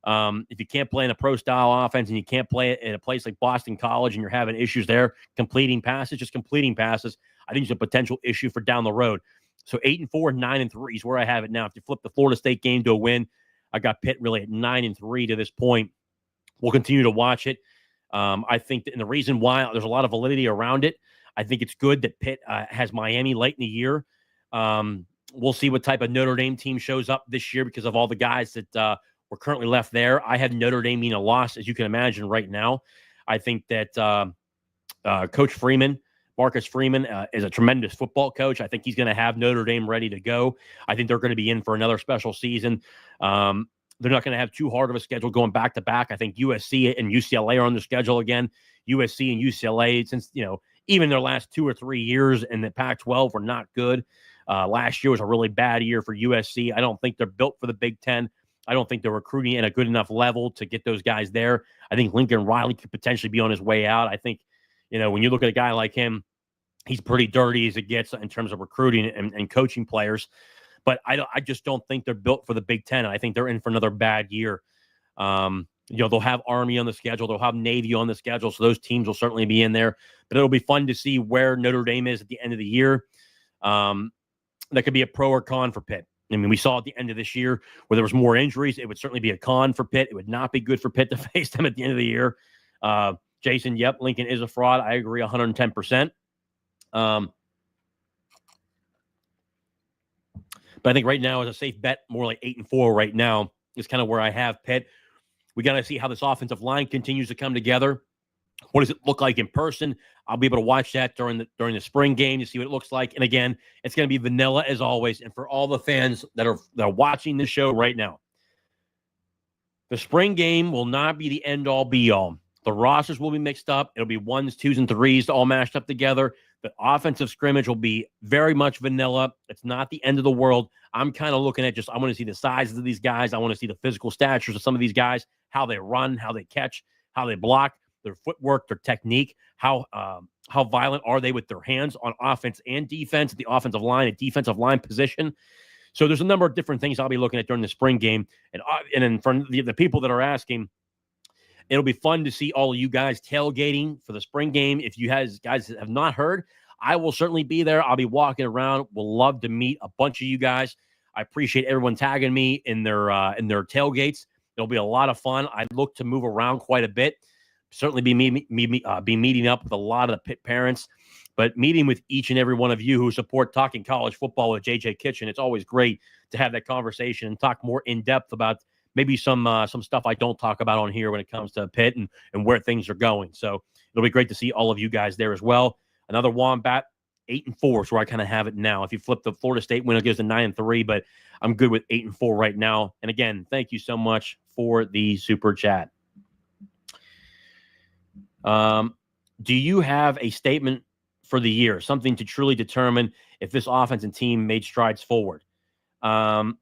If you can't play in a pro-style offense and you can't play it in a place like Boston College and you're having issues there, completing passes, I think it's a potential issue for down the road. So 8-4, 9-3 is where I have it now. If you flip the Florida State game to a win, I got Pitt really at 9-3 to this point. We'll continue to watch it. I think that, and the reason why there's a lot of validity around it, I think it's good that Pitt has Miami late in the year. We'll see what type of Notre Dame team shows up this year because of all the guys that were currently left there. I have Notre Dame being a loss, as you can imagine right now. I think that Coach Freeman, Marcus Freeman, is a tremendous football coach. I think he's going to have Notre Dame ready to go. I think they're going to be in for another special season. They're not going to have too hard of a schedule going back to back. I think USC and UCLA are on their schedule again. USC and UCLA, since, even their last 2 or 3 years in the Pac-12 were not good. Last year was a really bad year for USC. I don't think they're built for the Big Ten. I don't think they're recruiting at a good enough level to get those guys there. I think Lincoln Riley could potentially be on his way out. I think, when you look at a guy like him, he's pretty dirty as it gets in terms of recruiting and coaching players. But I just don't think they're built for the Big Ten. I think they're in for another bad year. They'll have Army on the schedule. They'll have Navy on the schedule. So those teams will certainly be in there. But it'll be fun to see where Notre Dame is at the end of the year. That could be a pro or con for Pitt. I mean, we saw at the end of this year where there was more injuries. It would certainly be a con for Pitt. It would not be good for Pitt to face them at the end of the year. Jason, yep, Lincoln is a fraud. I agree 110%. But I think right now is a safe bet, more like 8-4 right now is kind of where I have Pitt. We got to see how this offensive line continues to come together. What does it look like in person? I'll be able to watch that during the spring game to see what it looks like. And again, it's going to be vanilla as always. And for all the fans that are watching this show right now, the spring game will not be the end-all, be-all. The rosters will be mixed up. It'll be 1s, 2s, and 3s all mashed up together. The offensive scrimmage will be very much vanilla. It's not the end of the world. I'm kind of looking at I want to see the sizes of these guys. I want to see the physical statures of some of these guys, how they run, how they catch, how they block, their footwork, their technique, how violent are they with their hands on offense and defense, the offensive line and defensive line position. So there's a number of different things I'll be looking at during the spring game. And then for the people that are asking, it'll be fun to see all of you guys tailgating for the spring game. If you guys have not heard, I will certainly be there. I'll be walking around. We'll love to meet a bunch of you guys. I appreciate everyone tagging me in their tailgates. It'll be a lot of fun. I look to move around quite a bit. Certainly be meeting up with a lot of the Pitt parents, but meeting with each and every one of you who support Talking College Football with JJ Kitchen. It's always great to have that conversation and talk more in depth about maybe some stuff I don't talk about on here when it comes to Pitt and where things are going. So it'll be great to see all of you guys there as well. Another Wombat, 8-4 is where I kind of have it now. If you flip the Florida State win, it goes to 9-3, but I'm good with 8-4 right now. And again, thank you so much for the super chat. Do you have a statement for the year, something to truly determine if this offense and team made strides forward? Let's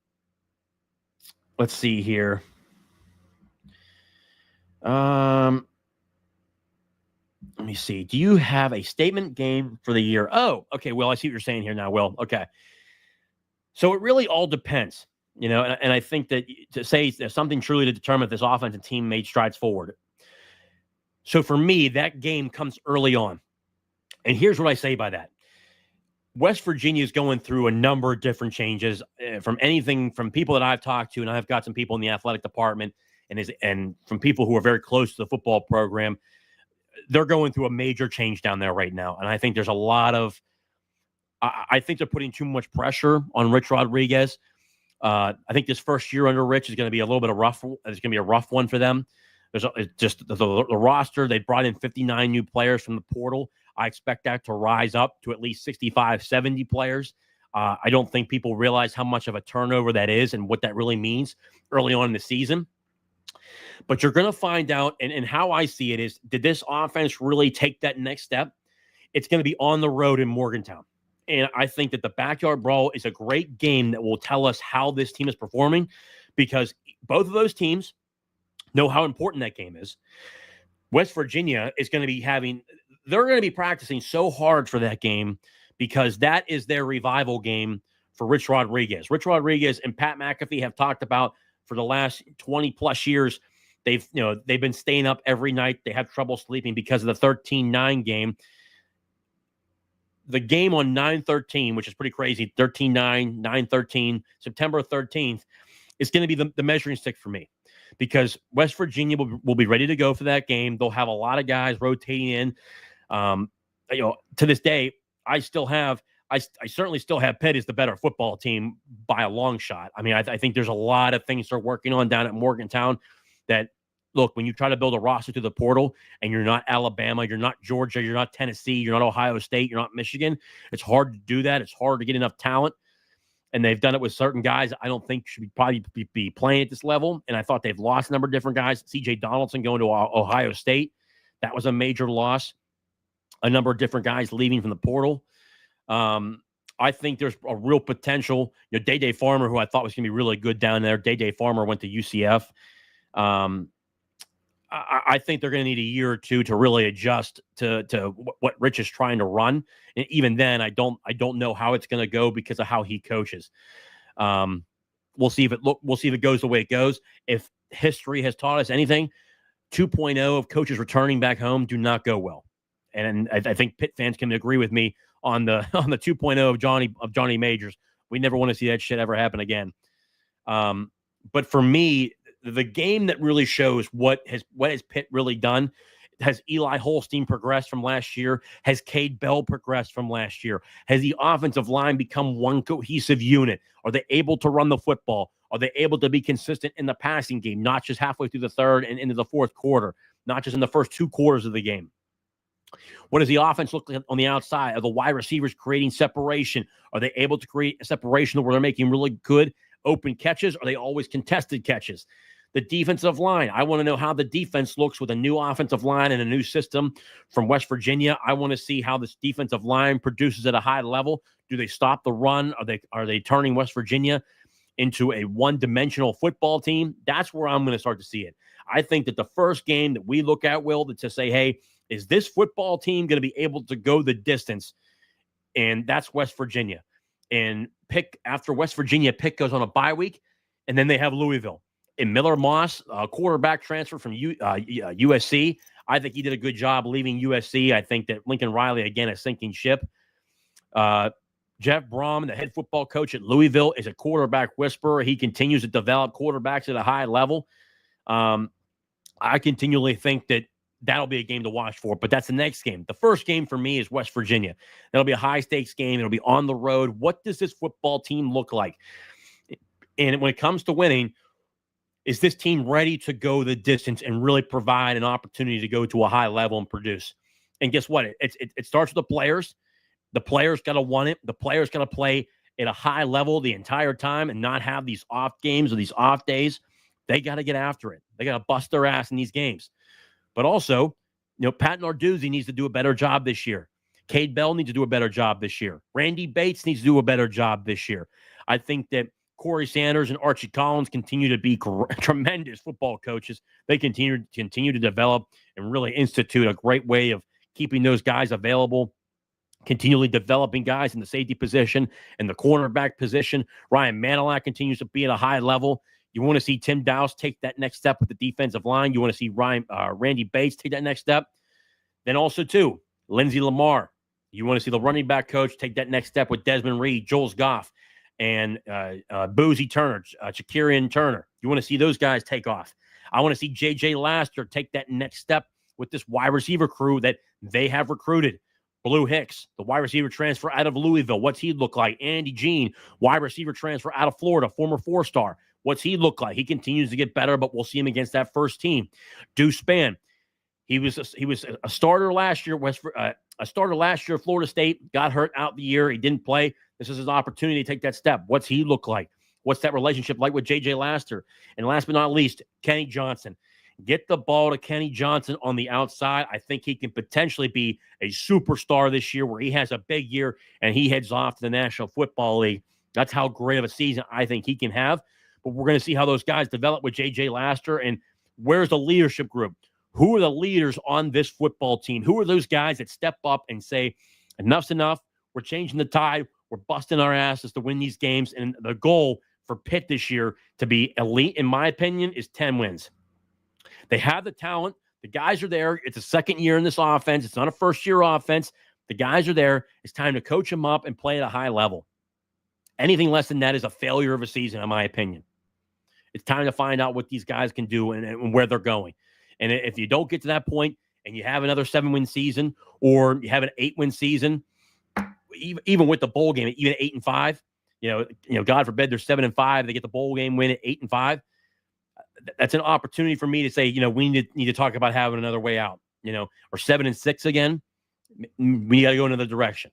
see here. Let me see. Do you have a statement game for the year? Oh, okay. Well, I see what you're saying here now, Will. Okay. So it really all depends, and I think that to say there's something truly to determine if this offense and team made strides forward. So for me, that game comes early on. And here's what I say by that. West Virginia is going through a number of different changes from people that I've talked to, and I've got some people in the athletic department and from people who are very close to the football program. They're going through a major change down there right now. And I think there's a lot of I think they're putting too much pressure on Rich Rodriguez. I think this first year under Rich is going to be a little bit rough. It's going to be a rough one for them. There's just the roster. They brought in 59 new players from the portal. I expect that to rise up to at least 65, 70 players. I don't think people realize how much of a turnover that is and what that really means early on in the season. But you're going to find out, and how I see it is, did this offense really take that next step? It's going to be on the road in Morgantown. And I think that the Backyard Brawl is a great game that will tell us how this team is performing, because both of those teams know how important that game is. West Virginia is going to be they're going to be practicing so hard for that game because that is their revival game for Rich Rodriguez. Rich Rodriguez and Pat McAfee have talked about for the last 20 plus years. They've been staying up every night. They have trouble sleeping because of the 13-9 game. The game on 9/13, which is pretty crazy, 13-9, 9/13, September 13th, is going to be the measuring stick for me. Because West Virginia will be ready to go for that game. They'll have a lot of guys rotating in. To this day, I certainly still have Pitt as the better football team by a long shot. I mean, I think there's a lot of things they're working on down at Morgantown that, look, when you try to build a roster through the portal and you're not Alabama, you're not Georgia, you're not Tennessee, you're not Ohio State, you're not Michigan, it's hard to do that. It's hard to get enough talent. And they've done it with certain guys I don't think should probably be playing at this level. And I thought they've lost a number of different guys. C.J. Donaldson going to Ohio State. That was a major loss. A number of different guys leaving from the portal. I think there's a real potential. Day Farmer, who I thought was going to be really good down there. Day Farmer went to UCF. I think they're going to need a year or two to really adjust to what Rich is trying to run. And even then, I don't know how it's going to go because of how he coaches. We'll see if it goes the way it goes. If history has taught us anything, 2.0 of coaches returning back home do not go well. And I think Pitt fans can agree with me on the 2.0 of Johnny Majors. We never want to see that shit ever happen again. But for me, the game that really shows what has Pitt really done, Has Eli Holstein progressed from last year? Has Cade Bell progressed from last year? Has the offensive line become one cohesive unit? Are they able to run the football? Are they able to be consistent in the passing game, not just halfway through the third and into the fourth quarter, not just in the first 2 quarters of the game? What does the offense look like on the outside? Are the wide receivers creating separation? Are they able to create a separation where they're making really good open catches? Are they always contested catches? The defensive line. I want to know how the defense looks with a new offensive line and a new system from West Virginia. I want to see how this defensive line produces at a high level. Do they stop the run? Are they turning West Virginia into a one-dimensional football team? That's where I'm going to start to see it. I think that the first game that we look at, Will, to say, hey, is this football team going to be able to go the distance? And that's West Virginia. And Pitt, after West Virginia, Pitt goes on a bye week, and then they have Louisville. And Miller Moss, quarterback transfer from USC, I think he did a good job leaving USC. I think that Lincoln Riley, again, a sinking ship. Jeff Brom, the head football coach at Louisville, is a quarterback whisperer. He continues to develop quarterbacks at a high level. I continually think that that'll be a game to watch for, but that's the next game. The first game for me is West Virginia. That'll be a high-stakes game. It'll be on the road. What does this football team look like? And when it comes to winning, is this team ready to go the distance and really provide an opportunity to go to a high level and produce? And guess what? It starts with the players. The players got to want it. The players got to play at a high level the entire time and not have these off games or these off days. They got to get after it. They got to bust their ass in these games. But also, Pat Narduzzi needs to do a better job this year. Cade Bell needs to do a better job this year. Randy Bates needs to do a better job this year. I think that Corey Sanders and Archie Collins continue to be tremendous football coaches. They continue to develop and really institute a great way of keeping those guys available, continually developing guys in the safety position and the cornerback position. Ryan Manilak continues to be at a high level. You want to see Tim Dowse take that next step with the defensive line. You want to see Randy Bates take that next step. Then also, too, Lindsey Lamar. You want to see the running back coach take that next step with Desmond Reed, Jules Goff, and Boozy Turner, Shakarian Turner. You want to see those guys take off. I want to see J.J. Laster take that next step with this wide receiver crew that they have recruited. Blue Hicks, the wide receiver transfer out of Louisville. What's he look like? Andy Jean, wide receiver transfer out of Florida, former 4-star. What's he look like? He continues to get better, but we'll see him against that first team. Deuce Spann, he was a starter last year. A starter last year at Florida State, got hurt out the year. He didn't play. This is his opportunity to take that step. What's he look like? What's that relationship like with J.J. Laster? And last but not least, Kenny Johnson. Get the ball to Kenny Johnson on the outside. I think he can potentially be a superstar this year where he has a big year and he heads off to the National Football League. That's how great of a season I think he can have. But we're going to see how those guys develop with J.J. Laster. And where's the leadership group? Who are the leaders on this football team? Who are those guys that step up and say, enough's enough. We're changing the tide. We're busting our asses to win these games. And the goal for Pitt this year to be elite, in my opinion, is 10 wins. They have the talent. The guys are there. It's a second year in this offense. It's not a first-year offense. The guys are there. It's time to coach them up and play at a high level. Anything less than that is a failure of a season, in my opinion. It's time to find out what these guys can do and where they're going. And if you don't get to that point and you have another 7-win season or you have an 8-win season, even with the bowl game, even 8-5, God forbid they're 7-5, they get the bowl game win at 8-5. That's an opportunity for me to say, we need to talk about having another way out, or 7-6 again. We got to go another direction.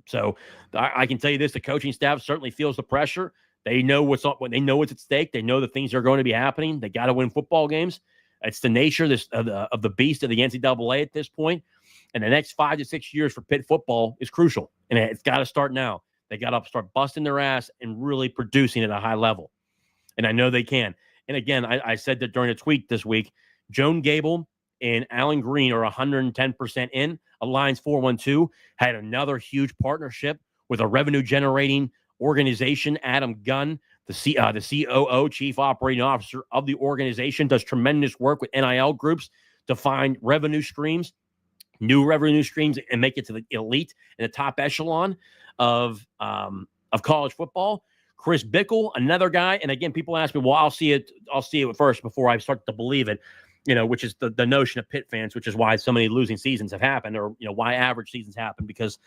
So I can tell you this: the coaching staff certainly feels the pressure. They know what's up. They know what's at stake. They know the things are going to be happening. They got to win football games. It's the nature of the beast of the NCAA at this point. And the next 5 to 6 years for Pitt football is crucial. And it's got to start now. They got to start busting their ass and really producing at a high level. And I know they can. And again, I said that during a tweet this week, Joan Gable and Alan Green are 110% in. Alliance 412 had another huge partnership with a revenue-generating organization. Adam Gunn, the COO, Chief Operating Officer of the organization, does tremendous work with NIL groups to find revenue streams, new revenue streams, and make it to the elite and the top echelon of college football. Chris Bickle, another guy, and again, people ask me, well, I'll see it first before I start to believe it. which is the notion of Pitt fans, which is why so many losing seasons have happened, or, why average seasons happen, because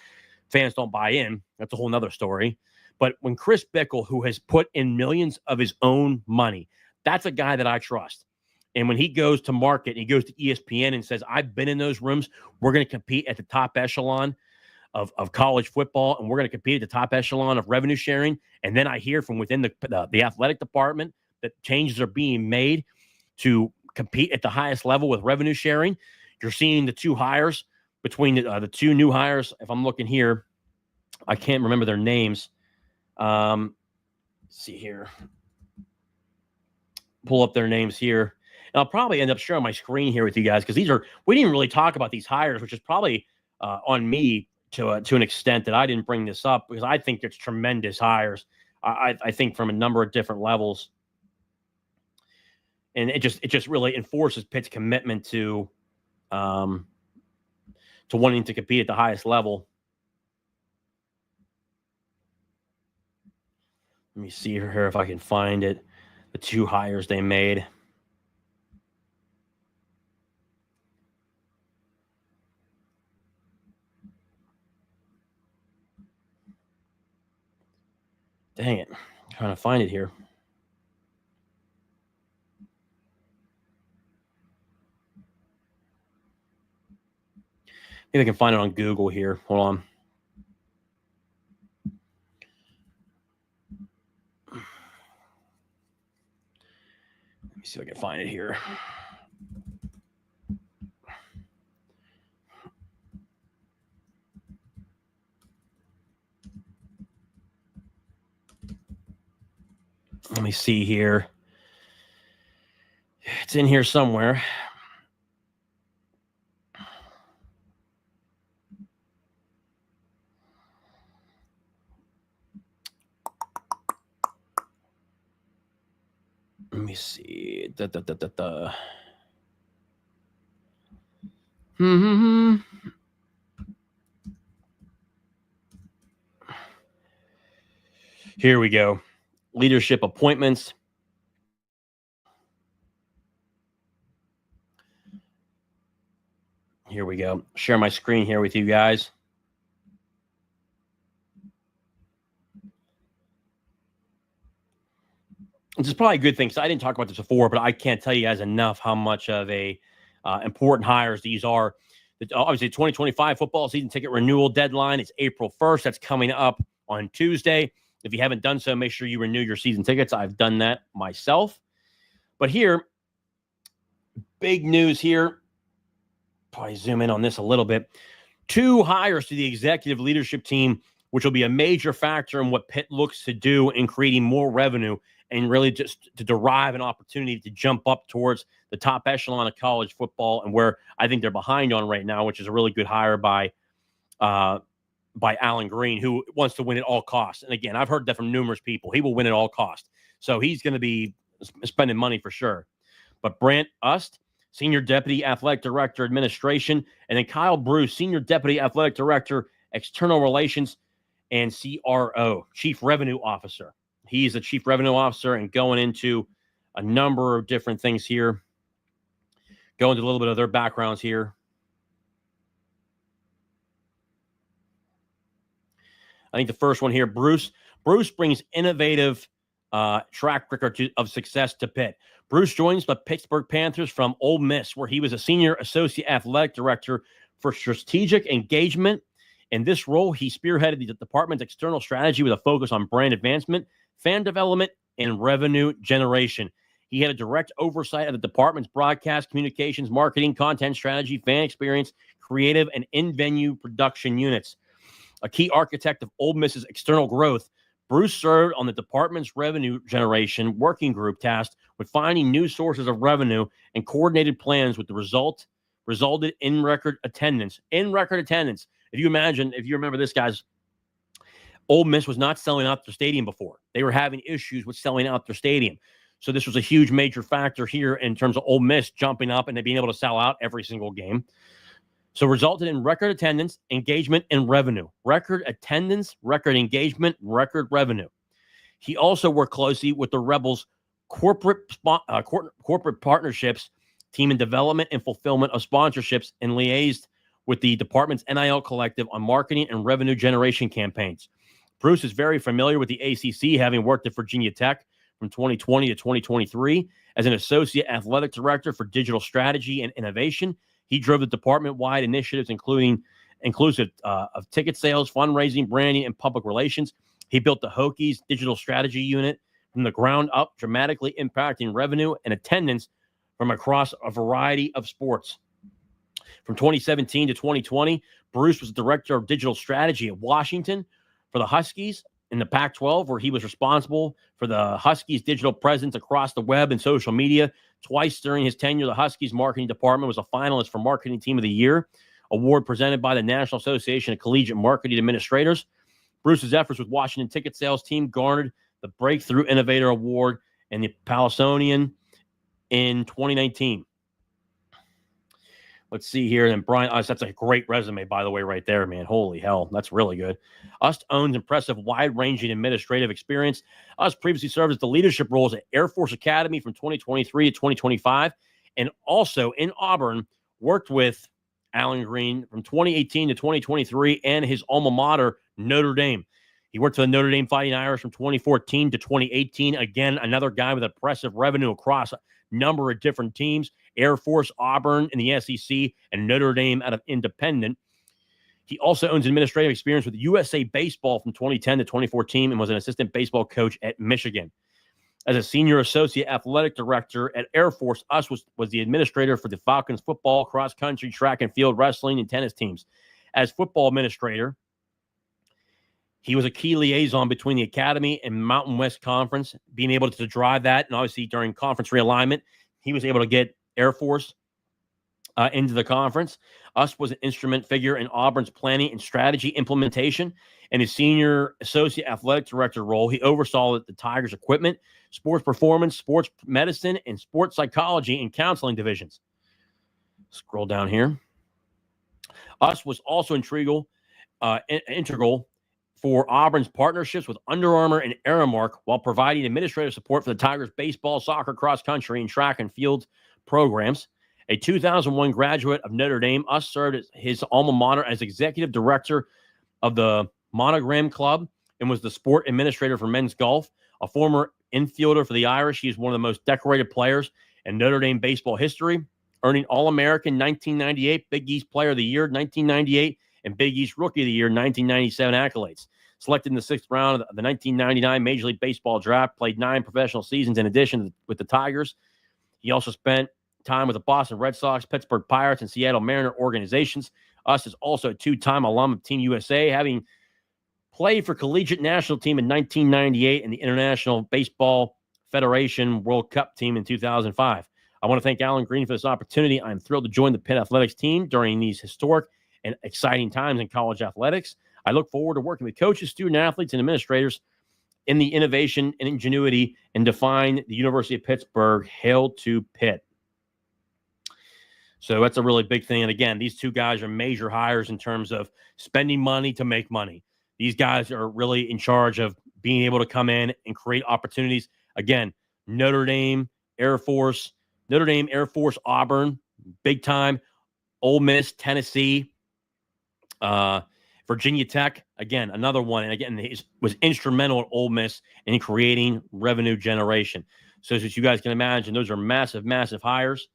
fans don't buy in. That's a whole nother story. But when Chris Bickle, who has put in millions of his own money, that's a guy that I trust. And when he goes to market, he goes to ESPN and says, I've been in those rooms. We're going to compete at the top echelon of college football, and we're going to compete at the top echelon of revenue sharing. And then I hear from within the athletic department that changes are being made to compete at the highest level with revenue sharing. You're seeing the two hires between the two new hires. If I'm looking here, I can't remember their names. Let's see here. Pull up their names here. And I'll probably end up sharing my screen here with you guys, because we didn't really talk about these hires, which is probably on me to an extent that I didn't bring this up, because I think it's tremendous hires. I think from a number of different levels. And it just really enforces Pitt's commitment to wanting to compete at the highest level. Let me see here if I can find it. The two hires they made. Dang it. I'm trying to find it here. Maybe I can find it on Google here. Hold on. Let me see if I can find it here. Let me see here. It's in here somewhere. Let me see. Here we go. Leadership appointments. Here we go. Share my screen here with you guys. This is probably a good thing, because I didn't talk about this before, but I can't tell you guys enough how much of a important hires these are. Obviously, 2025 football season ticket renewal deadline is April 1st. That's coming up on Tuesday. If you haven't done so, make sure you renew your season tickets. I've done that myself. But here, big news here. Probably zoom in on this a little bit. 2 hires to the executive leadership team, which will be a major factor in what Pitt looks to do in creating more revenue and really just to derive an opportunity to jump up towards the top echelon of college football, and where I think they're behind on right now, which is a really good hire by Alan Green, who wants to win at all costs. And again, I've heard that from numerous people. He will win at all costs. So he's going to be spending money for sure. But Brant Ust, Senior Deputy Athletic Director, Administration, and then Kyle Bruce, Senior Deputy Athletic Director, External Relations, and CRO, Chief Revenue Officer. He's a Chief Revenue Officer, and going into a number of different things here. Go into a little bit of their backgrounds here. I think the first one here, Bruce. Bruce brings innovative track record of success to Pitt. Bruce joins the Pittsburgh Panthers from Ole Miss, where he was a Senior Associate Athletic Director for Strategic Engagement. In this role, he spearheaded the department's external strategy with a focus on brand advancement, fan development, and revenue generation. He had a direct oversight of the department's broadcast, communications, marketing, content strategy, fan experience, creative, and in-venue production units. A key architect of Ole Miss's external growth, Bruce served on the department's revenue generation working group tasked with finding new sources of revenue and coordinated plans with the resulted in record attendance. If you remember this, guys, Ole Miss was not selling out their stadium before. They were having issues with selling out their stadium. So this was a huge major factor here in terms of Ole Miss jumping up and being able to sell out every single game. So resulted in record attendance, engagement, and revenue. Record attendance, record engagement, record revenue. He also worked closely with the Rebels' corporate partnerships team in development and fulfillment of sponsorships, and liaised with the department's NIL collective on marketing and revenue generation campaigns. Bruce is very familiar with the ACC, having worked at Virginia Tech from 2020 to 2023 as an associate athletic director for digital strategy and innovation. He drove the department-wide initiatives, inclusive of ticket sales, fundraising, branding, and public relations. He built the Hokies digital strategy unit from the ground up, dramatically impacting revenue and attendance from across a variety of sports. From 2017 to 2020, Bruce was director of digital strategy at Washington for the Huskies in the Pac-12, where he was responsible for the Huskies' digital presence across the web and social media. Twice during his tenure, the Huskies marketing department was a finalist for Marketing Team of the Year, award presented by the National Association of Collegiate Marketing Administrators. Bruce's efforts with Washington ticket sales team garnered the Breakthrough Innovator Award and the Palestinian in 2019. Let's see here. And Brian, that's a great resume, by the way, right there, man. Holy hell. That's really good. Ust owns impressive wide-ranging administrative experience. Ust previously served as the leadership roles at Air Force Academy from 2023 to 2025, and also in Auburn worked with Alan Green from 2018 to 2023 and his alma mater, Notre Dame. He worked for the Notre Dame Fighting Irish from 2014 to 2018. Again, another guy with impressive revenue across a number of different teams. Air Force, Auburn in the SEC, and Notre Dame out of Independent. He also owns administrative experience with USA Baseball from 2010 to 2014 and was an assistant baseball coach at Michigan. As a senior associate athletic director at Air Force, Ust was the administrator for the Falcons football, cross country, track and field, wrestling, and tennis teams. As football administrator, he was a key liaison between the Academy and Mountain West Conference, being able to drive that. And obviously during conference realignment, he was able to get Air Force into the conference. Ust was an instrument figure in Auburn's planning and strategy implementation. In his senior associate athletic director role, he oversaw the Tigers' equipment, sports performance, sports medicine, and sports psychology and counseling divisions. Scroll down here. Ust was also integral for Auburn's partnerships with Under Armour and Aramark while providing administrative support for the Tigers' baseball, soccer, cross country, and track and field programs. A 2001 graduate of Notre Dame, Ust served as his alma mater as executive director of the Monogram Club and was the sport administrator for men's golf. A former infielder for the Irish, he is one of the most decorated players in Notre Dame baseball history, earning All-American 1998, Big East Player of the Year 1998, and Big East Rookie of the Year 1997 accolades. Selected in the 6th round of the 1999 Major League Baseball draft, played 9 professional seasons in addition with the Tigers. He also spent time with the Boston Red Sox, Pittsburgh Pirates, and Seattle Mariner organizations. Ust is also a 2-time alum of Team USA, having played for collegiate national team in 1998 and the International Baseball Federation World Cup team in 2005. I want to thank Alan Green for this opportunity. I'm thrilled to join the Pitt Athletics team during these historic and exciting times in college athletics. I look forward to working with coaches, student athletes, and administrators in the innovation and ingenuity and define the University of Pittsburgh. Hail to Pitt. So that's a really big thing. And again, these two guys are major hires in terms of spending money to make money. These guys are really in charge of being able to come in and create opportunities. Again, Notre Dame, Air Force, Auburn, big time, Ole Miss, Tennessee, Virginia Tech, again, another one. And again, he was instrumental at Ole Miss in creating revenue generation. So as you guys can imagine, those are massive, massive hires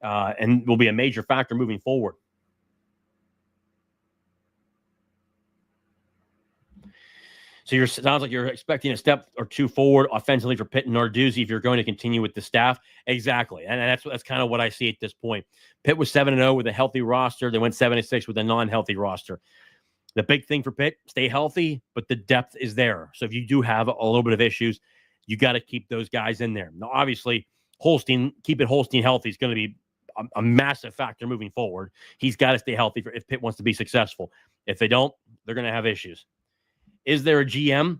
and will be a major factor moving forward. So sounds like you're expecting a step or two forward offensively for Pitt and Narduzzi if you're going to continue with the staff. Exactly. And that's kind of what I see at this point. Pitt was 7-0 with a healthy roster. They went 7-6 with a non-healthy roster. The big thing for Pitt, stay healthy, but the depth is there. So if you do have a little bit of issues, you got to keep those guys in there. Now, obviously, keeping Holstein healthy is going to be a massive factor moving forward. He's got to stay healthy if Pitt wants to be successful. If they don't, they're going to have issues. Is there a GM?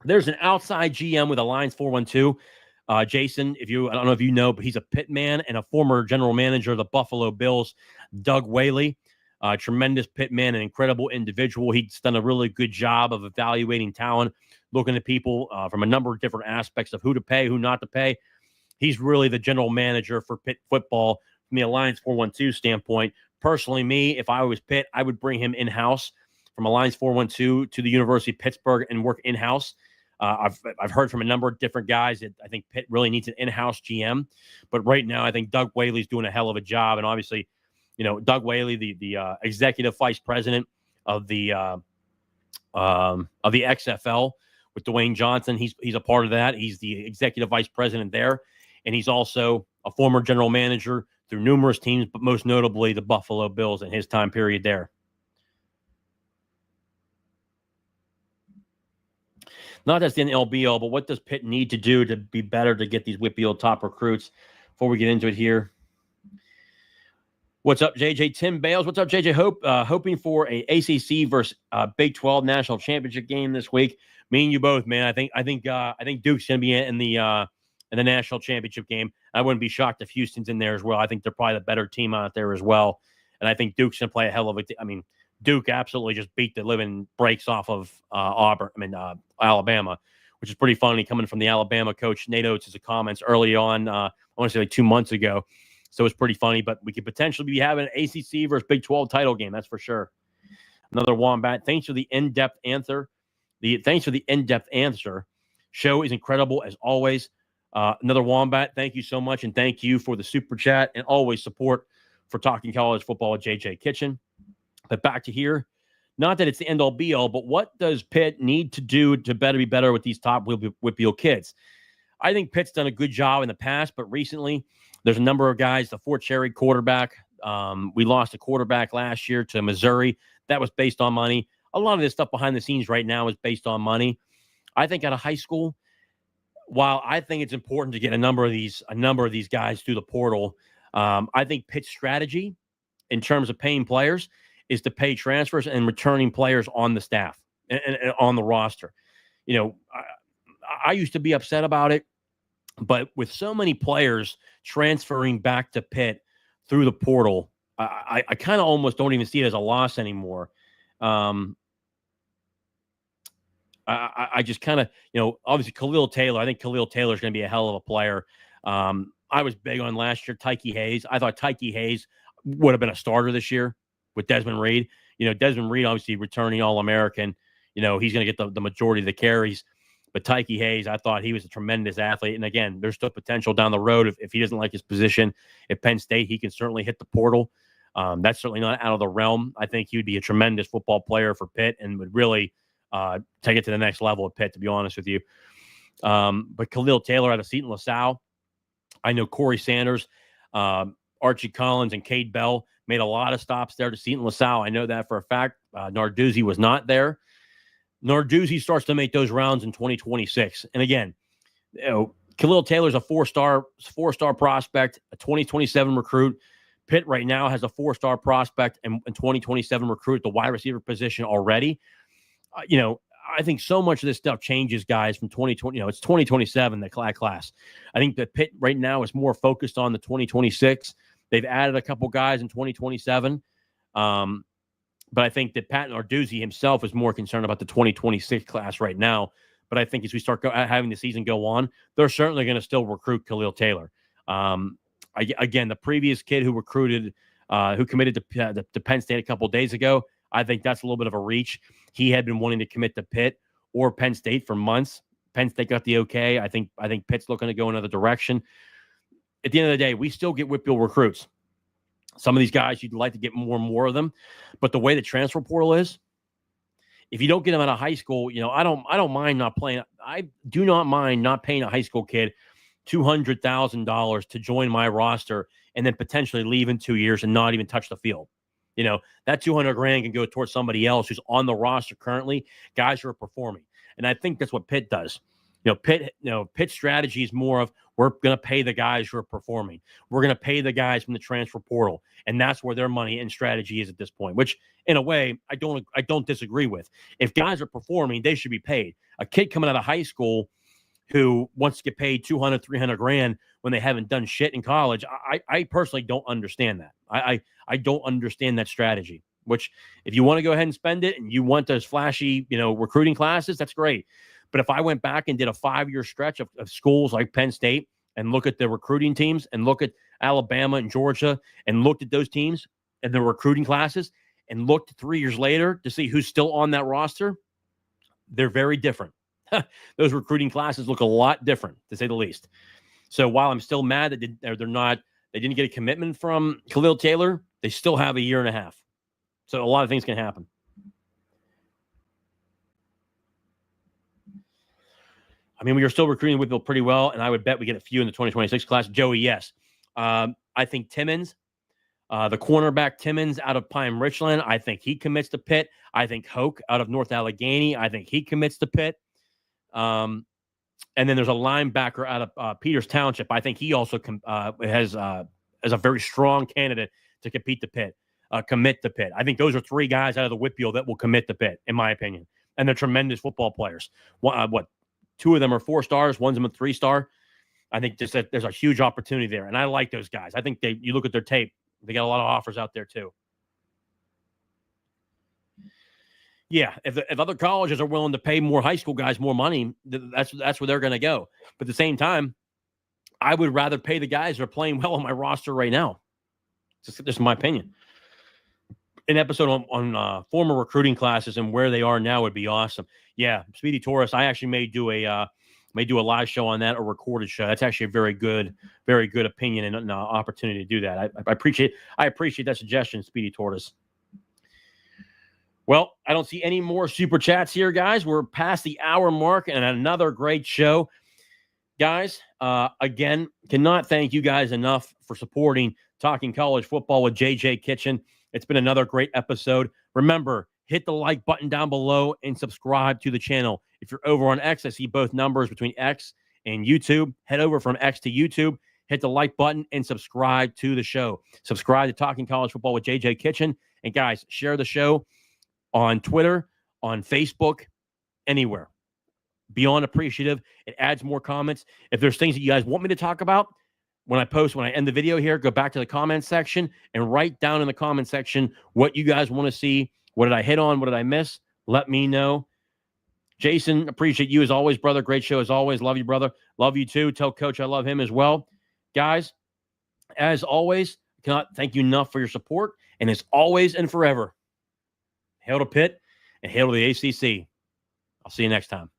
There's an outside GM with Alliance 412. Jason, I don't know if you know, but he's a Pitt man and a former general manager of the Buffalo Bills, Doug Whaley. Tremendous Pitt man, an incredible individual. He's done a really good job of evaluating talent, looking at people from a number of different aspects of who to pay, who not to pay. he's really the general manager for Pitt football from the Alliance 412 standpoint. Personally, me, if I was Pitt, I would bring him in-house from Alliance 412 to the University of Pittsburgh and work in-house. I've heard from a number of different guys that I think Pitt really needs an in-house GM. But right now, I think Doug Whaley's doing a hell of a job. And obviously, Doug Whaley, the executive vice president of the XFL with Dwayne Johnson, he's a part of that. He's the executive vice president there. And he's also a former general manager through numerous teams, but most notably the Buffalo Bills in his time period there. Not that's the NLBL, but what does Pitt need to do to be better to get these WPIAL top recruits? Before we get into it here. What's up, JJ? Tim Bales. What's up, JJ? Hoping for a ACC versus Big 12 national championship game this week. Me and you both, man. I think Duke's going to be in the national championship game. I wouldn't be shocked if Houston's in there as well. I think they're probably the better team out there as well. And I think Duke's going to play a hell of a Duke absolutely just beat the living breaks off of Alabama, which is pretty funny coming from the Alabama coach, Nate Oates' comments early on, I want to say like 2 months ago. So it's pretty funny, but we could potentially be having an ACC versus Big 12 title game. That's for sure. Another Wombat. Thanks for the in-depth answer. Show is incredible as always. Another Wombat. Thank you so much. And thank you for the super chat and always support for Talking College Football with JJ Kitchen. But back to here, not that it's the end all be all, but what does Pitt need to do to be better with these top WPIAL kids? I think Pitt's done a good job in the past, but recently there's a number of guys. The Fort Cherry quarterback, we lost a quarterback last year to Missouri. That was based on money. A lot of this stuff behind the scenes right now is based on money. I think out of high school, while I think it's important to get a number of these guys through the portal, I think Pitt's strategy in terms of paying players is to pay transfers and returning players on the staff and on the roster. I used to be upset about it, but with so many players transferring back to Pitt through the portal, I kind of almost don't even see it as a loss anymore. I just kind of, obviously Khalil Taylor. I think Khalil Taylor is going to be a hell of a player. I was big on last year, Tyke Hayes. I thought Tyke Hayes would have been a starter this year with Desmond Reed. Desmond Reed, obviously returning All-American. He's going to get the majority of the carries. But Tyke Hayes, I thought he was a tremendous athlete. And again, there's still potential down the road. If he doesn't like his position at Penn State, he can certainly hit the portal. That's certainly not out of the realm. I think he would be a tremendous football player for Pitt and would really take it to the next level at Pitt, to be honest with you. But Khalil Taylor out of Seton LaSalle. I know Corey Sanders, Archie Collins, and Cade Bell made a lot of stops there to Seton LaSalle. I know that for a fact. Narduzzi was not there. Narduzzi starts to make those rounds in 2026. And again, Khalil Taylor's a four-star prospect, a 2027 recruit. Pitt right now has a four-star prospect and 2027 recruit at the wide receiver position already. I think so much of this stuff changes, guys, from 2020. It's 2027, the class. I think that Pitt right now is more focused on the 2026. They've added a couple guys in 2027. But I think that Pat Narduzzi himself is more concerned about the 2026 class right now. But I think as we start having the season go on, they're certainly going to still recruit Khalil Taylor. Again, the previous kid who recruited, who committed to Penn State a couple of days ago, I think that's a little bit of a reach. He had been wanting to commit to Pitt or Penn State for months. Penn State got the okay. I think Pitt's looking to go another direction. At the end of the day, we still get WPIAL recruits. Some of these guys, you'd like to get more and more of them. But the way the transfer portal is, if you don't get them out of high school, I don't mind not playing. I do not mind not paying a high school kid $200,000 to join my roster and then potentially leave in 2 years and not even touch the field. That $200,000 can go towards somebody else who's on the roster currently, guys who are performing. And I think that's what Pitt does. Pitt's strategy is more of, we're going to pay the guys who are performing. We're going to pay the guys from the transfer portal. And that's where their money and strategy is at this point, which in a way, I don't disagree with. If guys are performing, they should be paid. A kid coming out of high school who wants to get paid $200,000, $300,000 when they haven't done shit in college, I personally don't understand that. I don't understand that strategy, which if you want to go ahead and spend it and you want those flashy, recruiting classes, that's great. But if I went back and did a 5-year stretch of schools like Penn State and look at the recruiting teams and look at Alabama and Georgia and looked at those teams and their recruiting classes and looked 3 years later to see who's still on that roster, they're very different. Those recruiting classes look a lot different, to say the least. So while I'm still mad that they didn't get a commitment from Khalil Taylor, they still have a year and a half. So a lot of things can happen. I mean, we are still recruiting Whitfield pretty well, and I would bet we get a few in the 2026 class. Joey, yes. I think Timmons, the cornerback Timmons out of Pine Richland, I think he commits to Pitt. I think Hoke out of North Allegheny, I think he commits to Pitt. And then there's a linebacker out of Peters Township. I think he also has a very strong candidate to commit to Pitt. I think those are three guys out of the Whitfield that will commit to Pitt, in my opinion. And they're tremendous football players. Two of them are 4 stars, one's a 3-star. I think just that there's a huge opportunity there. And I like those guys. I think you look at their tape, they got a lot of offers out there too. Yeah, if other colleges are willing to pay more high school guys more money, that's where they're going to go. But at the same time, I would rather pay the guys that are playing well on my roster right now. Just my opinion. An episode on former recruiting classes and where they are now would be awesome. Yeah, Speedy Torres. I actually may do a live show on that, or recorded show. That's actually a very good opinion and opportunity to do that. I appreciate that suggestion, Speedy Torres. Well, I don't see any more super chats here, guys. We're past the hour mark and another great show. Guys, again, cannot thank you guys enough for supporting Talking College Football with JJ Kitchen. It's been another great episode. Remember, hit the like button down below and subscribe to the channel. If you're over on X, I see both numbers between X and YouTube. Head over from X to YouTube, hit the like button, and subscribe to the show. Subscribe to Talking College Football with JJ Kitchen. And guys, share the show on Twitter, on Facebook, anywhere. Beyond appreciative. It adds more comments. If there's things that you guys want me to talk about, when I end the video here, go back to the comment section and write down in the comment section what you guys want to see. What did I hit on? What did I miss? Let me know. Jason, appreciate you as always, brother. Great show as always. Love you, brother. Love you too. Tell Coach I love him as well. Guys, as always, I cannot thank you enough for your support. And as always and forever, hail to Pitt and hail to the ACC. I'll see you next time.